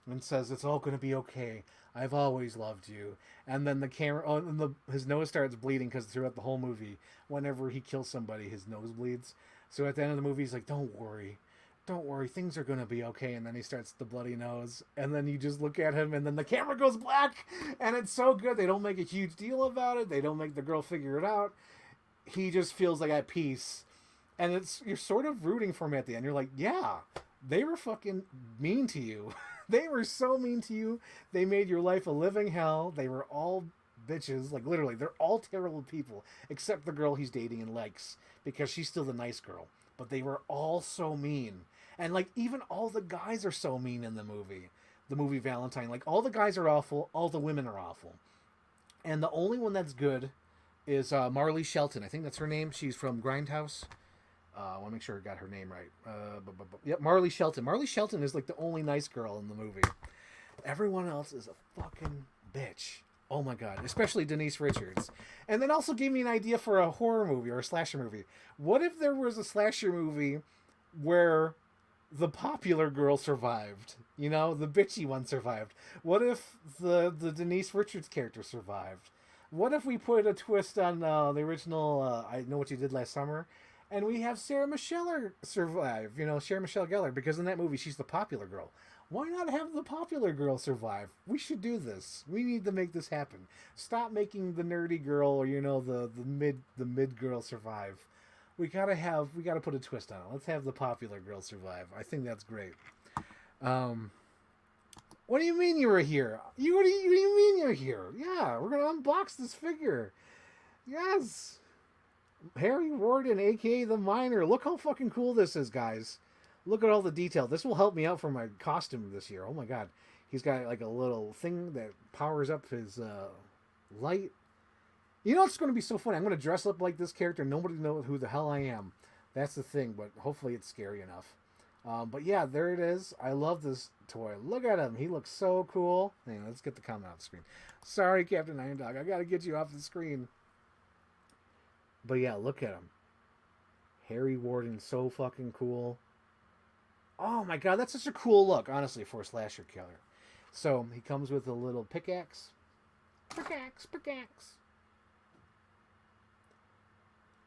And says, it's all going to be okay. I've always loved you. And then the camera, his nose starts bleeding because throughout the whole movie, whenever he kills somebody, his nose bleeds. So at the end of the movie, he's like, don't worry, things are going to be okay. And then he starts the bloody nose. And then you just look at him, and then the camera goes black. And it's so good. They don't make a huge deal about it. They don't make the girl figure it out. He just feels like at peace. And you're sort of rooting for him at the end. You're like, yeah, they were fucking mean to you. They were so mean to you. They made your life a living hell. They were all bitches. Like, literally, they're all terrible people. Except the girl he's dating and likes. Because she's still the nice girl. But they were all so mean. And, like, even all the guys are so mean in the movie. The movie Valentine. Like, all the guys are awful. All the women are awful. And the only one that's good is Marley Shelton. I think that's her name. She's from Grindhouse. I want to make sure I got her name right. Yep, Marley Shelton. Marley Shelton is like the only nice girl in the movie. Everyone else is a fucking bitch. Oh my god. Especially Denise Richards. And then also gave me an idea for a horror movie or a slasher movie. What if there was a slasher movie where the popular girl survived? The bitchy one survived. What if the Denise Richards character survived? What if we put a twist on the original I Know What You Did Last Summer? And we have Sarah Michelle survive, Sarah Michelle Gellar, because in that movie she's the popular girl. Why not have the popular girl survive? We should do this. We need to make this happen. Stop making the nerdy girl or the mid girl survive. We gotta put a twist on it. Let's have the popular girl survive. I think that's great. What do you mean you were here? What do you mean you're here? Yeah, we're gonna unbox this figure. Yes. Harry Warden, aka the Miner. Look how fucking cool this is, guys. Look at all the detail. This will help me out for my costume this year. Oh my god. He's got like a little thing that powers up his light. It's going to be so funny. I'm going to dress up like this character. Nobody knows who the hell I am. That's the thing, but hopefully it's scary enough. But yeah, there it is. I love this toy. Look at him. He looks so cool. Hang on, let's get the comment off the screen. Sorry, Captain Iron Dog. I got to get you off the screen. But yeah, look at him. Harry Warden, so fucking cool. Oh my god, that's such a cool look, honestly, for a slasher killer. So, he comes with a little pickaxe. Pickaxe.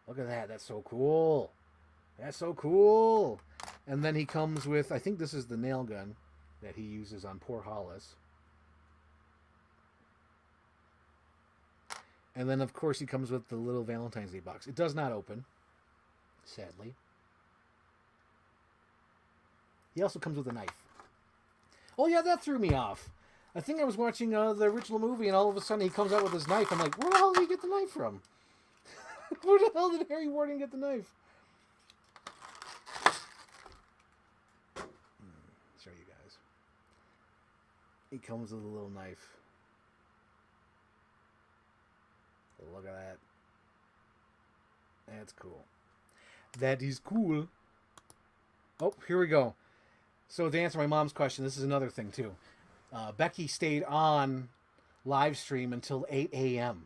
Look at that, that's so cool. That's so cool. And then he comes with, I think this is the nail gun that he uses on poor Hollis. And then, of course, he comes with the little Valentine's Day box. It does not open, sadly. He also comes with a knife. Oh, yeah, that threw me off. I think I was watching the original movie, and all of a sudden he comes out with his knife. I'm like, where the hell did he get the knife from? Where the hell did Harry Warden get the knife? Show you guys. He comes with a little knife. Look at that. That's cool. That is cool. Oh, here we go. So to answer my mom's question, this is another thing too. Becky stayed on live stream until 8 a.m.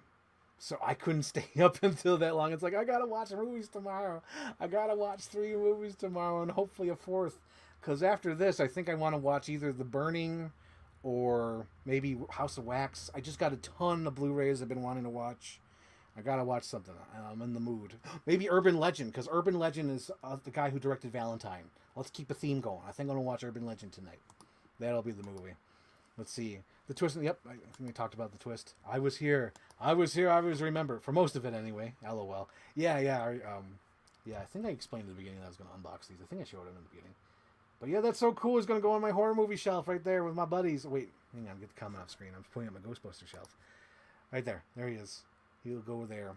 So I couldn't stay up until that long. It's like, I gotta watch movies tomorrow. I gotta watch 3 movies tomorrow and hopefully a 4th. Because after this, I think I want to watch either The Burning or maybe House of Wax. I just got a ton of Blu-rays I've been wanting to watch. I gotta watch something. I'm in the mood. Maybe Urban Legend, because Urban Legend is the guy who directed Valentine. Let's keep a theme going. I think I'm gonna watch Urban Legend tonight. That'll be the movie. Let's see. The twist. Yep, I think we talked about the twist. I was here. I was remember for most of it anyway. LOL. Yeah. I think I explained at the beginning that I was gonna unbox these. I think I showed them in the beginning. But yeah, that's so cool. It's gonna go on my horror movie shelf right there with my buddies. Wait, hang on. Get the comment off screen. I'm putting up my Ghostbuster shelf. Right there. There he is. He'll go there.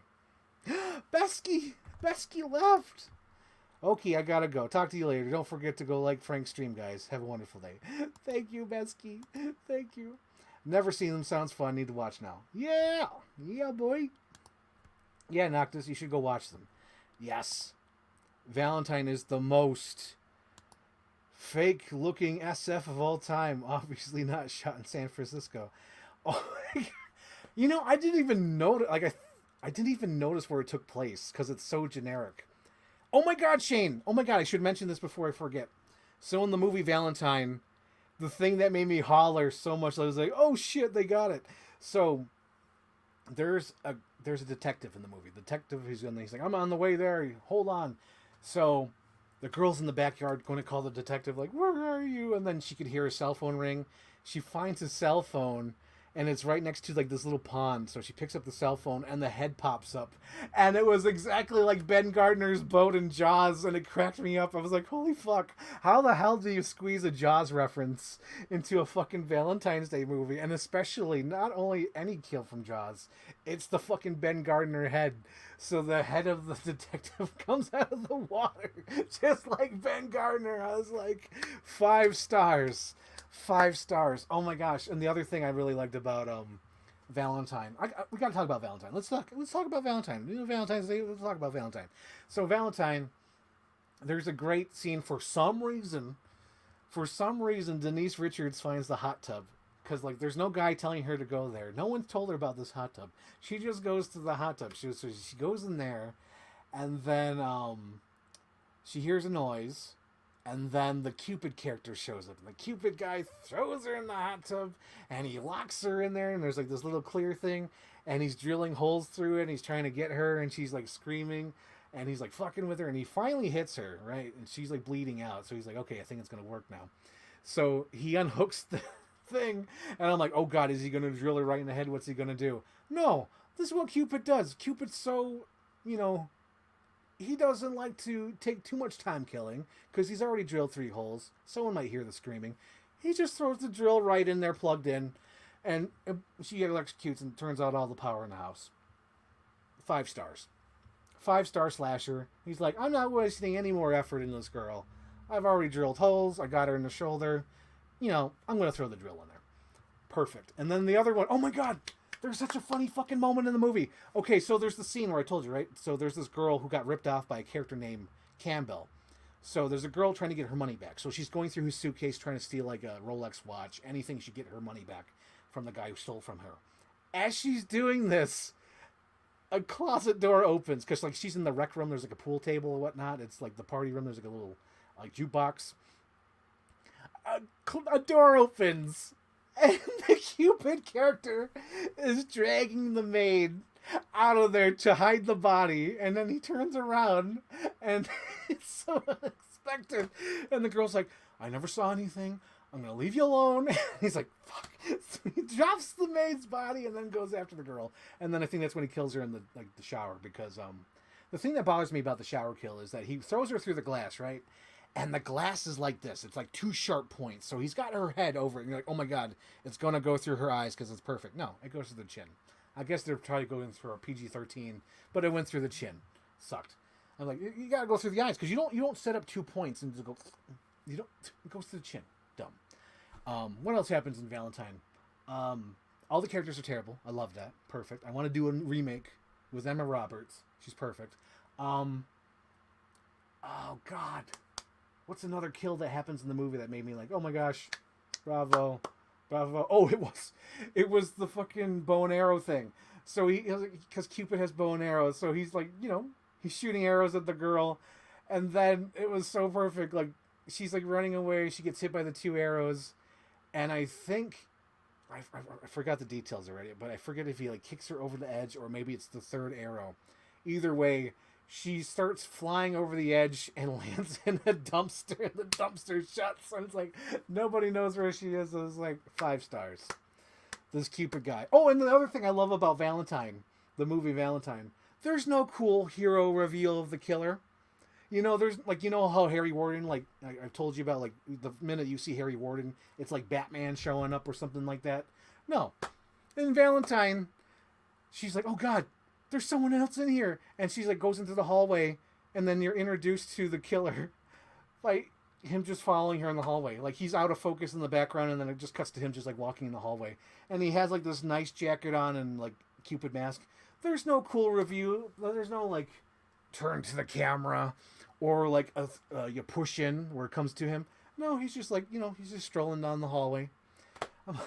Besky left. Okay, I gotta go. Talk to you later. Don't forget to go like Frank's stream, guys. Have a wonderful day. Thank you, Besky. Thank you. Never seen them. Sounds fun. Need to watch now. Yeah, boy. Yeah, Noctis, you should go watch them. Yes. Valentine is the most fake-looking SF of all time. Obviously not shot in San Francisco. Oh my God. You know, I didn't even notice. Like I didn't even notice where it took place because it's so generic. Oh my God, Shane! Oh my God, I should mention this before I forget. So in the movie Valentine, the thing that made me holler so much, I was like, "Oh shit, they got it!" So there's a detective in the movie. The detective he's like, "I'm on the way there. Hold on." So the girl's in the backyard going to call the detective, like, "Where are you?" And then she could hear his cell phone ring. She finds his cell phone. And it's right next to like this little pond. So she picks up the cell phone and the head pops up. And it was exactly like Ben Gardner's boat in Jaws. And it cracked me up. I was like, holy fuck. How the hell do you squeeze a Jaws reference into a fucking Valentine's Day movie? And especially not only any kill from Jaws. It's the fucking Ben Gardner head. So the head of the detective comes out of the water. Just like Ben Gardner. I was like, 5 stars. 5 stars. Oh my gosh. And the other thing I really liked about Valentine. We got to talk about Valentine. Let's talk about Valentine. You know, Valentine's Day. Let's talk about Valentine. So Valentine, there's a great scene for some reason. Denise Richards finds the hot tub because like there's no guy telling her to go there. No one's told her about this hot tub. She just goes to the hot tub. She goes in there, and then she hears a noise. And then the Cupid character shows up. And the Cupid guy throws her in the hot tub. And he locks her in there. And there's like this little clear thing. And he's drilling holes through it. And he's trying to get her. And she's like screaming. And he's like fucking with her. And he finally hits her, right? And she's like bleeding out. So he's like, okay, I think it's going to work now. So he unhooks the thing. And I'm like, oh God, is he going to drill her right in the head? What's he going to do? No, this is what Cupid does. Cupid's so, he doesn't like to take too much time killing because he's already drilled 3 holes. Someone might hear the screaming. He just throws the drill right in there, plugged in, and she electrocutes and turns out all the power in the house. 5 stars. 5-star slasher. He's like, I'm not wasting any more effort in this girl. I've already drilled holes. I got her in the shoulder. I'm going to throw the drill in there. Perfect. And then the other one, oh my God, there's such a funny fucking moment in the movie. Okay, so there's the scene where I told you, right? So there's this girl who got ripped off by a character named Campbell. So there's a girl trying to get her money back. So she's going through his suitcase trying to steal like a Rolex watch, anything she get her money back from the guy who stole from her. As she's doing this, a closet door opens because like she's in the rec room. There's like a pool table or whatnot. It's like the party room. There's like a little like jukebox. A door opens. And the Cupid character is dragging the maid out of there to hide the body. And then he turns around and it's so unexpected. And the girl's like, I never saw anything. I'm going to leave you alone. And he's like, fuck. So he drops the maid's body and then goes after the girl. And then I think that's when he kills her in the shower. Because the thing that bothers me about the shower kill is that he throws her through the glass, right? And the glass is like this. It's like 2 sharp points. So he's got her head over it. And you're like, oh my God, it's going to go through her eyes because it's perfect. No, it goes to the chin. I guess they're trying to go in for a PG-13, but it went through the chin. Sucked. I'm like, you got to go through the eyes because you don't set up 2 points and just go, it goes to the chin. Dumb. What else happens in Valentine? Um, all the characters are terrible. I love that. Perfect. I want to do a remake with Emma Roberts. She's perfect. Um, oh God, what's another kill that happens in the movie that made me like, oh my gosh, bravo, bravo. Oh, it was the fucking bow and arrow thing. So because Cupid has bow and arrows, so he's like, he's shooting arrows at the girl, and then it was so perfect. Like she's like running away, she gets hit by the two arrows, and I think I forgot the details already, but I forget if he like kicks her over the edge or maybe it's the third arrow. Either way, she starts flying over the edge and lands in a dumpster, and the dumpster shuts. And it's like nobody knows where she is. It was like 5 stars. This Cupid guy. Oh, and the other thing I love about Valentine, the movie Valentine, there's no cool hero reveal of the killer. There's like how Harry Warden, like I've told you about, like the minute you see Harry Warden, it's like Batman showing up or something like that. No, in Valentine, she's like, oh God, there's someone else in here, and she's like goes into the hallway, and then you're introduced to the killer, like him just following her in the hallway, like he's out of focus in the background, and then it just cuts to him just like walking in the hallway, and he has like this nice jacket on and like Cupid mask. There's no cool review. There's no like turn to the camera or like you push in where it comes to him. No, he's just like, he's just strolling down the hallway. I'm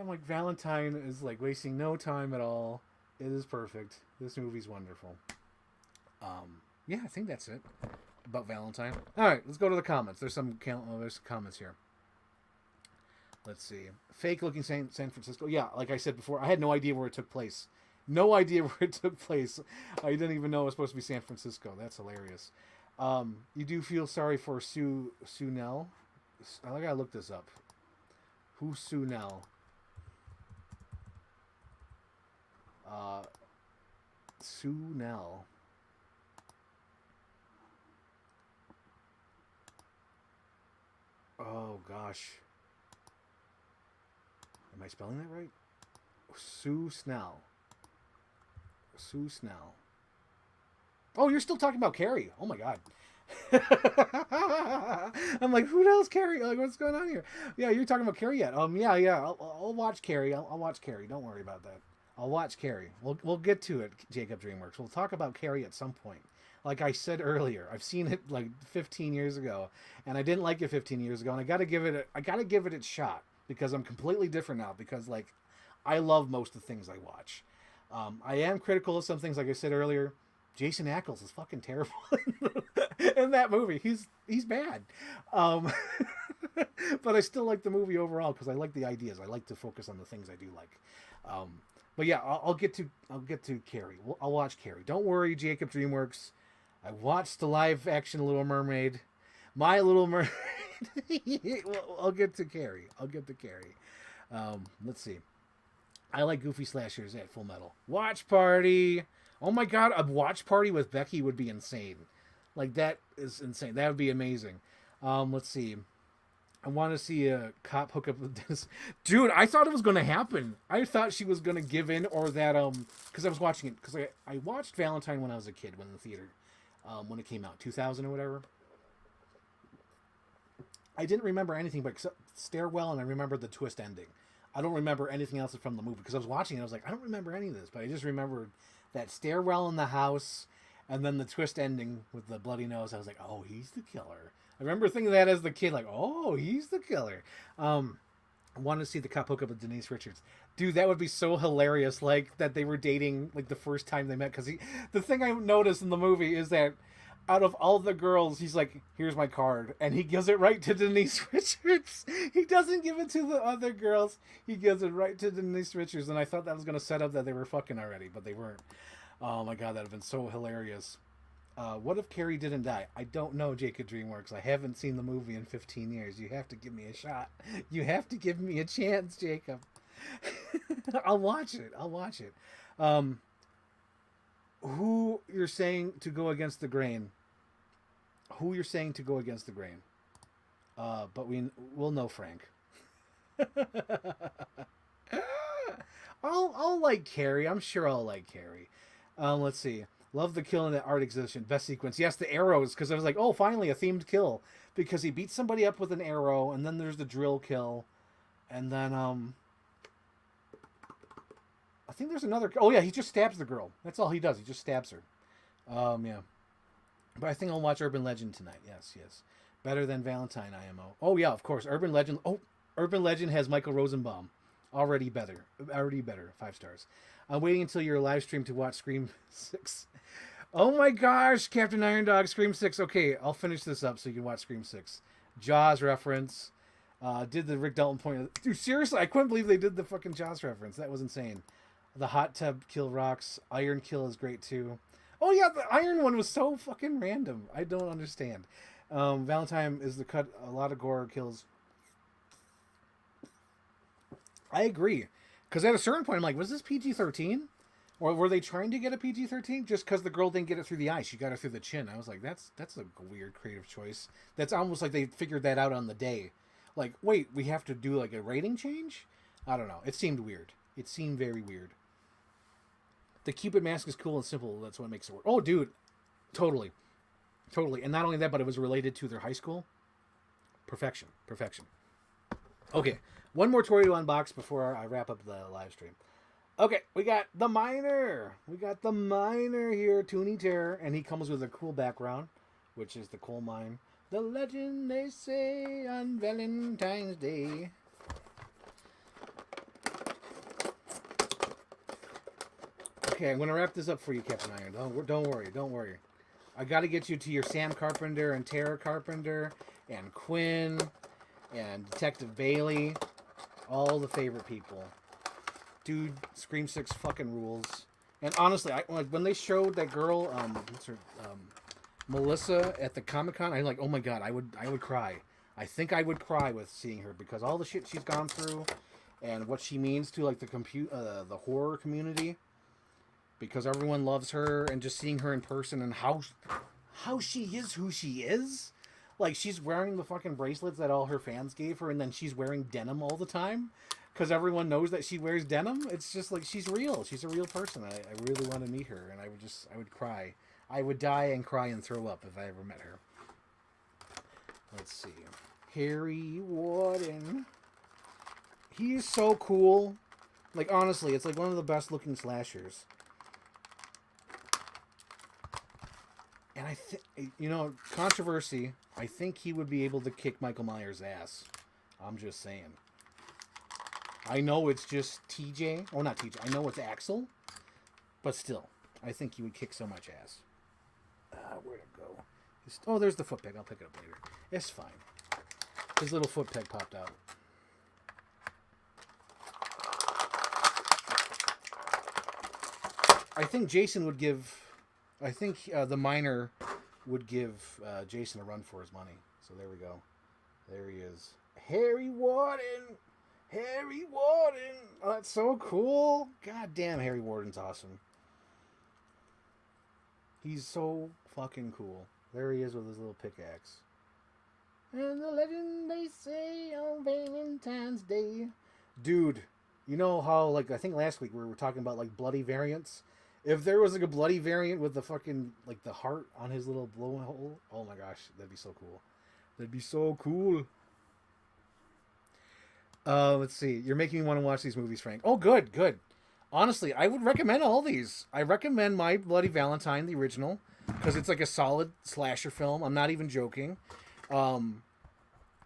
like Valentine is like wasting no time at all. It is perfect. This movie's wonderful. Yeah, I think that's it about Valentine. All right, let's go to the comments. There's comments here. Let's see. Fake looking San Francisco. Yeah, like I said before, I had no idea where it took place. No idea where it took place. I didn't even know it was supposed to be San Francisco. That's hilarious. You do feel sorry for Sue Nell. I gotta look this up. Who's Sue Nell? Sue Nell. Oh gosh. Am I spelling that right? Sue Snell. Sue Snell. Oh, you're still talking about Carrie. Oh my God. I'm like, who the hell's Carrie? Like, what's going on here? Yeah, you're talking about Carrie yet? Yeah. I'll watch Carrie. I'll watch Carrie. Don't worry about that. I'll watch Carrie. We'll get to it, Jacob DreamWorks. We'll talk about Carrie at some point. Like I said earlier, I've seen it like 15 years ago, and I didn't like it 15 years ago, and I gotta give it its shot because I'm completely different now. Because like, I love most of the things I watch. I am critical of some things, like I said earlier. Jason Ackles is fucking terrible in that movie. He's bad, but I still like the movie overall because I like the ideas. I like to focus on the things I do like. But yeah, I'll get to Carrie. I'll watch Carrie. Don't worry, Jacob DreamWorks. I watched the live action Little Mermaid, My Little Mermaid. I'll get to Carrie. Let's see. I like goofy slashers at Full Metal. Watch Party. Oh my God, a watch party with Becky would be insane. Like, that is insane. That would be amazing. Let's see. I want to see a cop hook up with this. Dude, I thought it was going to happen. I thought she was going to give in, or that, because I was watching it, because I watched Valentine when I was a kid, when in the theater, when it came out, 2000 or whatever. I didn't remember anything but Stairwell, and I remember the twist ending. I don't remember anything else from the movie, because I was watching it, I was like, I don't remember any of this, but I just remembered that stairwell in the house, and then the twist ending with the bloody nose. I was like, oh, he's the killer. I remember thinking that as the kid, like, oh, he's the killer. I wanted to see the cop hook up with Denise Richards. Dude, that would be so hilarious, like, that they were dating, like, the first time they met, because the thing I noticed in the movie is that out of all the girls, he's like, here's my card. And he gives it right to Denise Richards. He doesn't give it to the other girls. He gives it right to Denise Richards. And I thought that was going to set up that they were fucking already, but they weren't. Oh my God, that would have been so hilarious. What if Carrie didn't die? I don't know, Jacob DreamWorks. I haven't seen the movie in 15 years. You have to give me a shot. You have to give me a chance, Jacob. I'll watch it. Who you're saying to go against the grain? But we'll know Frank. I'll like Carrie. I'm sure I'll like Carrie. Let's see. Love the kill in the art exhibition. Best sequence. Yes, the arrows, because I was like, oh, finally a themed kill. Because he beats somebody up with an arrow, and then there's the drill kill. And then, I think there's another... Oh, yeah, he just stabs the girl. That's all he does. He just stabs her. Yeah. But I think I'll watch Urban Legend tonight. Yes, yes. Better than Valentine IMO. Oh, yeah, of course. Urban Legend. Oh, Urban Legend has Michael Rosenbaum. Already better. Already better. 5 stars. I'm waiting until your live stream to watch Scream 6. Oh my gosh, Captain Iron Dog, Scream 6. Okay, I'll finish this up so you can watch Scream 6. Jaws reference. Did the Rick Dalton point. Dude, seriously, I couldn't believe they did the fucking Jaws reference. That was insane. The hot tub kill rocks. Iron kill is great too. Oh yeah, the iron one was so fucking random. I don't understand. Valentine is the cut. A lot of gore kills. I agree. Because at a certain point, I'm like, was this PG-13? Or were they trying to get a PG-13? Just because the girl didn't get it through the eye. She got it through the chin. I was like, that's a weird creative choice. That's almost like they figured that out on the day. Like, wait, we have to do like a rating change? I don't know. It seemed weird. It seemed very weird. The Cupid mask is cool and simple. That's what makes it work. Oh, dude. Totally. Totally. And not only that, but it was related to their high school. Perfection. Perfection. Okay. One more toy to unbox before I wrap up the live stream. Okay, we got the Miner. We got the Miner here, Toonie Terror. And he comes with a cool background, which is the coal mine. The legend they say on Valentine's Day. Okay, I'm going to wrap this up for you, Captain Iron. Don't worry, don't worry. I got to get you to your Sam Carpenter and Tara Carpenter and Quinn and Detective Bailey. All the favorite people. Dude, Scream 6 fucking rules. And honestly, like when they showed that girl, what's her, Melissa at the Comic-Con, I'm like, oh my god, I would cry. I think I would cry with seeing her because all the shit she's gone through and what she means to like the horror community. Because everyone loves her, and just seeing her in person and how she is who she is. Like, she's wearing the fucking bracelets that all her fans gave her, and then she's wearing denim all the time. Because everyone knows that she wears denim. It's just like, she's real. She's a real person. I really want to meet her, and I would cry. I would die and cry and throw up if I ever met her. Let's see. Harry Warden. He's so cool. Like, honestly, it's like one of the best looking slashers. And I think, you know, controversy, I think he would be able to kick Michael Myers' ass. I'm just saying. I know it's just TJ. Oh, not TJ. I know it's Axel. But still, I think he would kick so much ass. Where'd it go? Oh, there's the foot peg. I'll pick it up later. It's fine. His little foot peg popped out. I think Jason would give... I think the Miner would give Jason a run for his money. So there we go. There he is. Harry Warden! Harry Warden! Oh, that's so cool. God damn, Harry Warden's awesome. He's so fucking cool. There he is with his little pickaxe. And the legend they say on Valentine's Day. Dude, you know how, like, I think last week we were talking about, like, bloody variants? If there was like a bloody variant with the fucking, like the heart on his little blowhole, oh my gosh, that'd be so cool. That'd be so cool. Let's see. You're making me want to watch these movies, Frank. Oh, good, good. Honestly, I would recommend all these. I recommend My Bloody Valentine, the original, because it's like a solid slasher film. I'm not even joking.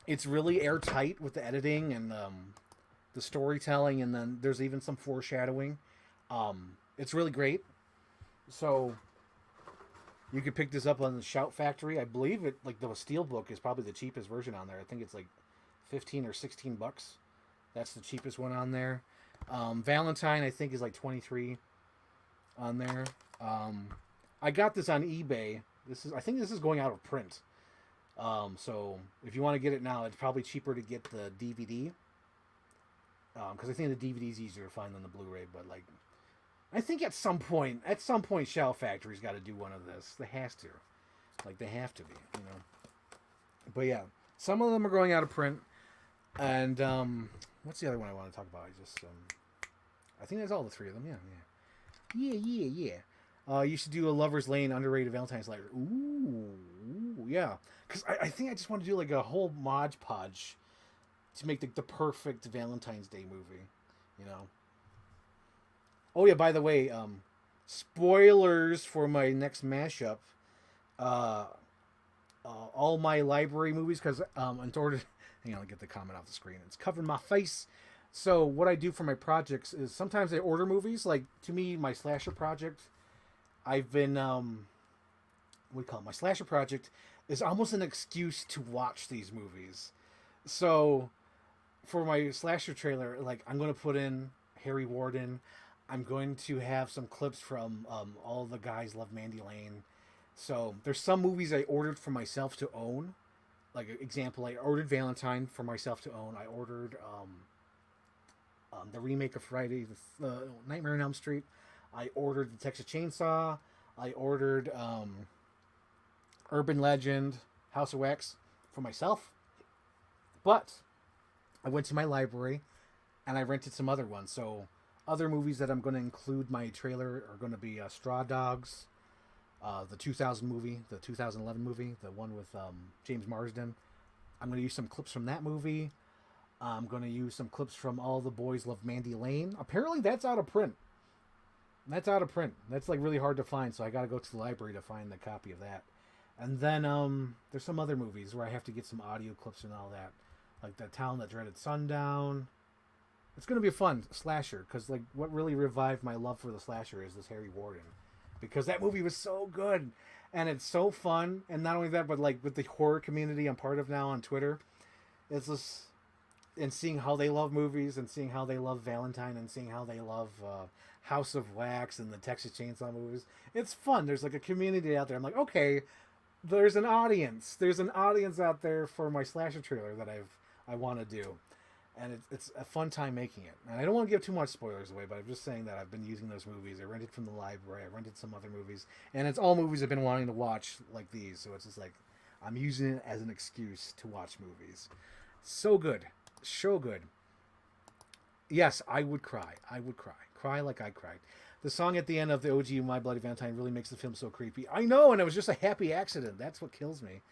It's really airtight with the editing and the storytelling, and then there's even some foreshadowing. It's really great. So you could pick this up on the Shout Factory. I believe it, like the Steelbook is probably the cheapest version on there. I think it's like 15 or 16 bucks. That's the cheapest one on there. Valentine I think is like 23 on there. I got this on eBay. I think this is going out of print. So if you want to get it now, it's probably cheaper to get the DVD. Because I think the DVD is easier to find than the Blu-ray, but like I think at some point, Shout Factory's got to do one of this. They have to. Like, they have to be, you know. But yeah, some of them are going out of print. And, what's the other one I want to talk about? I think that's all the three of them. Yeah. You should do a Lover's Lane underrated Valentine's letter. Ooh, yeah. Because I think I just want to do like a whole Mod Podge to make the perfect Valentine's Day movie. You know. Oh yeah. By the way, spoilers for my next mashup. Uh, all my library movies because in order, hang on, I'll get the comment off the screen. It's covering my face. So what I do for my projects is sometimes I order movies. Like to me, my slasher project, I've been what do you call it? My slasher project is almost an excuse to watch these movies. So for my slasher trailer, like I'm going to put in Harry Warden. I'm going to have some clips from All the Guys Love Mandy Lane. So there's some movies I ordered for myself to own. Like example, I ordered Valentine for myself to own. I ordered the remake of Friday, the Nightmare on Elm Street. I ordered the Texas Chainsaw. I ordered Urban Legend, House of Wax for myself. But I went to my library and I rented some other ones. So other movies that I'm going to include my trailer are going to be Straw Dogs, the 2000 movie, the 2011 movie, the one with James Marsden. I'm going to use some clips from that movie. I'm going to use some clips from All the Boys Love Mandy Lane. Apparently that's out of print. That's out of print. That's like really hard to find, so I got to go to the library to find the copy of that. And then there's some other movies where I have to get some audio clips and all that, like The Town That Dreaded Sundown. It's going to be a fun slasher because like what really revived my love for the slasher is this Harry Warden, because that movie was so good and it's so fun. And not only that, but like with the horror community I'm part of now on Twitter, it's just and seeing how they love movies and seeing how they love Valentine and seeing how they love House of Wax and the Texas Chainsaw movies. It's fun. There's like a community out there. I'm like, okay, there's an audience. There's an audience out there for my slasher trailer that I want to do. And it's a fun time making it. And I don't want to give too much spoilers away, but I'm just saying that I've been using those movies. I rented from the library. I rented some other movies. And it's all movies I've been wanting to watch like these. So it's just like I'm using it as an excuse to watch movies. So good. So good. Yes, I would cry. I would cry. Cry like I cried. The song at the end of the OG My Bloody Valentine really makes the film so creepy. I know, and it was just a happy accident. That's what kills me.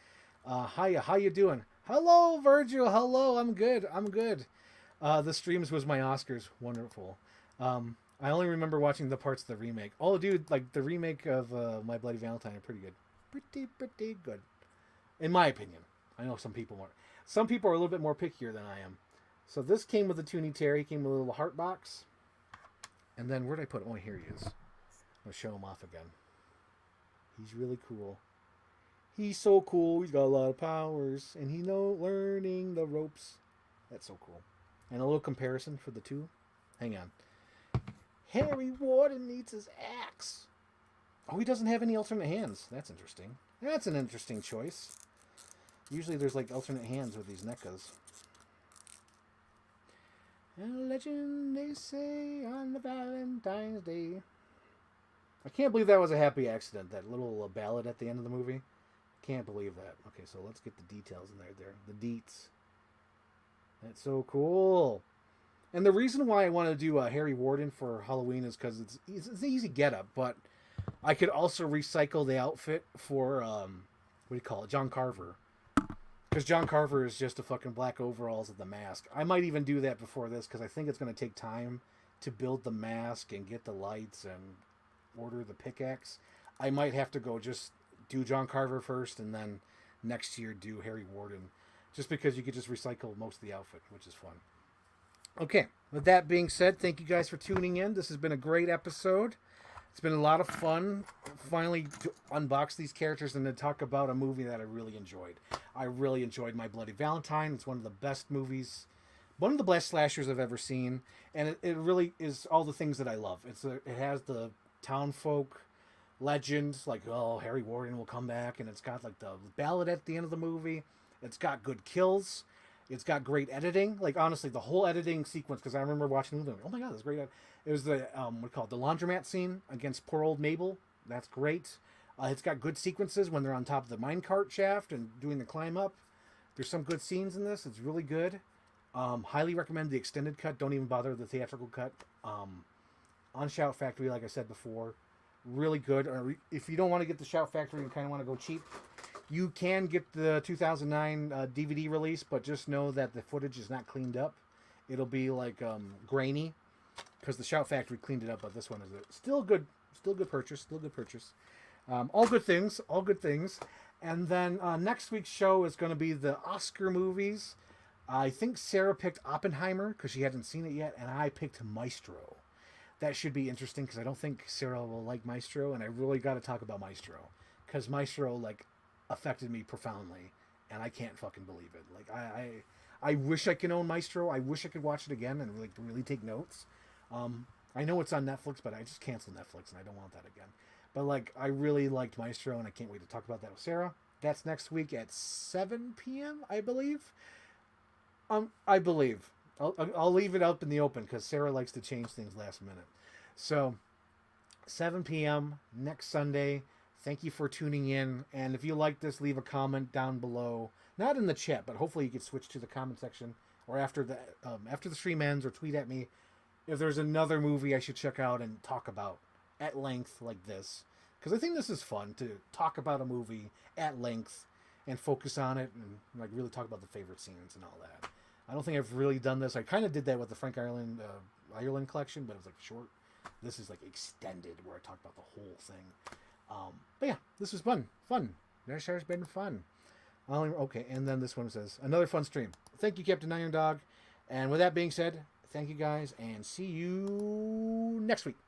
Hiya, how you doing? Hello, Virgil. Hello, I'm good. I'm good. The streams was my Oscars. Wonderful. I only remember watching the parts of the remake. Oh, dude, like the remake of My Bloody Valentine are pretty good. Pretty good. In my opinion. I know some people weren't. Some people are a little bit more pickier than I am. So this came with a Toonie Terry. Came with a little heart box. And then where did I put him? Oh, here he is. I'll show him off again. He's really cool. He's so cool. He's got a lot of powers. And he knows learning the ropes. That's so cool. And a little comparison for the two. Hang on. Harry Warden needs his axe. Oh, he doesn't have any alternate hands. That's interesting. That's an interesting choice. Usually there's like alternate hands with these NECAs. And a legend they say on the Valentine's Day. I can't believe that was a happy accident. That little ballad at the end of the movie. Can't believe that. Okay, so let's get the details in there. The deets. That's so cool. And the reason why I want to do Harry Warden for Halloween is because it's an easy getup, but I could also recycle the outfit for what do you call it, John Carver. Because John Carver is just a fucking black overalls with the mask. I might even do that before this because I think it's going to take time to build the mask and get the lights and order the pickaxe. I might have to go just do John Carver first and then next year do Harry Warden. Just because you could just recycle most of the outfit, which is fun. Okay, with that being said, thank you guys for tuning in. This has been a great episode. It's been a lot of fun finally to unbox these characters and to talk about a movie that I really enjoyed. I really enjoyed My Bloody Valentine. It's one of the best movies, one of the best slashers I've ever seen. And it really is all the things that I love. It has the townfolk legends, like, oh, Harry Warden will come back. And it's got like the ballad at the end of the movie. It's got good kills. It's got great editing. Like, honestly, the whole editing sequence, because I remember watching the movie, oh my God, that's great. It was the, what do you call it, the laundromat scene against poor old Mabel. That's great. It's got good sequences when they're on top of the minecart shaft and doing the climb up. There's some good scenes in this. It's really good. Highly recommend the extended cut. Don't even bother the theatrical cut. On Shout Factory, like I said before. really good. Or if you don't want to get the Shout Factory and kind of want to go cheap, you can get the 2009 DVD release, but just know that the footage is not cleaned up. It'll be like grainy because the Shout Factory cleaned it up, but this one is still good. Still good purchase. Still good purchase. All good things. All good things. And then next week's show is going to be the Oscar movies. I think Sarah picked Oppenheimer because she hadn't seen it yet, and I picked Maestro. That should be interesting because I don't think Sarah will like Maestro, and I really got to talk about Maestro because Maestro like affected me profoundly, and I can't fucking believe it. Like I wish I could own Maestro. I wish I could watch it again and really take notes. I know it's on Netflix, but I just canceled Netflix, and I don't want that again. But like I really liked Maestro, and I can't wait to talk about that with Sarah. That's next week at 7 p.m. I believe. I believe. I'll leave it up in the open because Sarah likes to change things last minute. So, 7 p.m. next Sunday. Thank you for tuning in. And if you like this, leave a comment down below. Not in the chat, but hopefully you can switch to the comment section or after the stream ends, or tweet at me if there's another movie I should check out and talk about at length like this. Because I think this is fun to talk about a movie at length and focus on it and like really talk about the favorite scenes and all that. I don't think I've really done this. I kind of did that with the Frank Ireland collection, but it was like short. This is like extended where I talk about the whole thing. But yeah, this was fun. This has been fun. Okay, and then this one says, another fun stream. Thank you, Captain Iron Dog. And with that being said, thank you guys, and see you next week.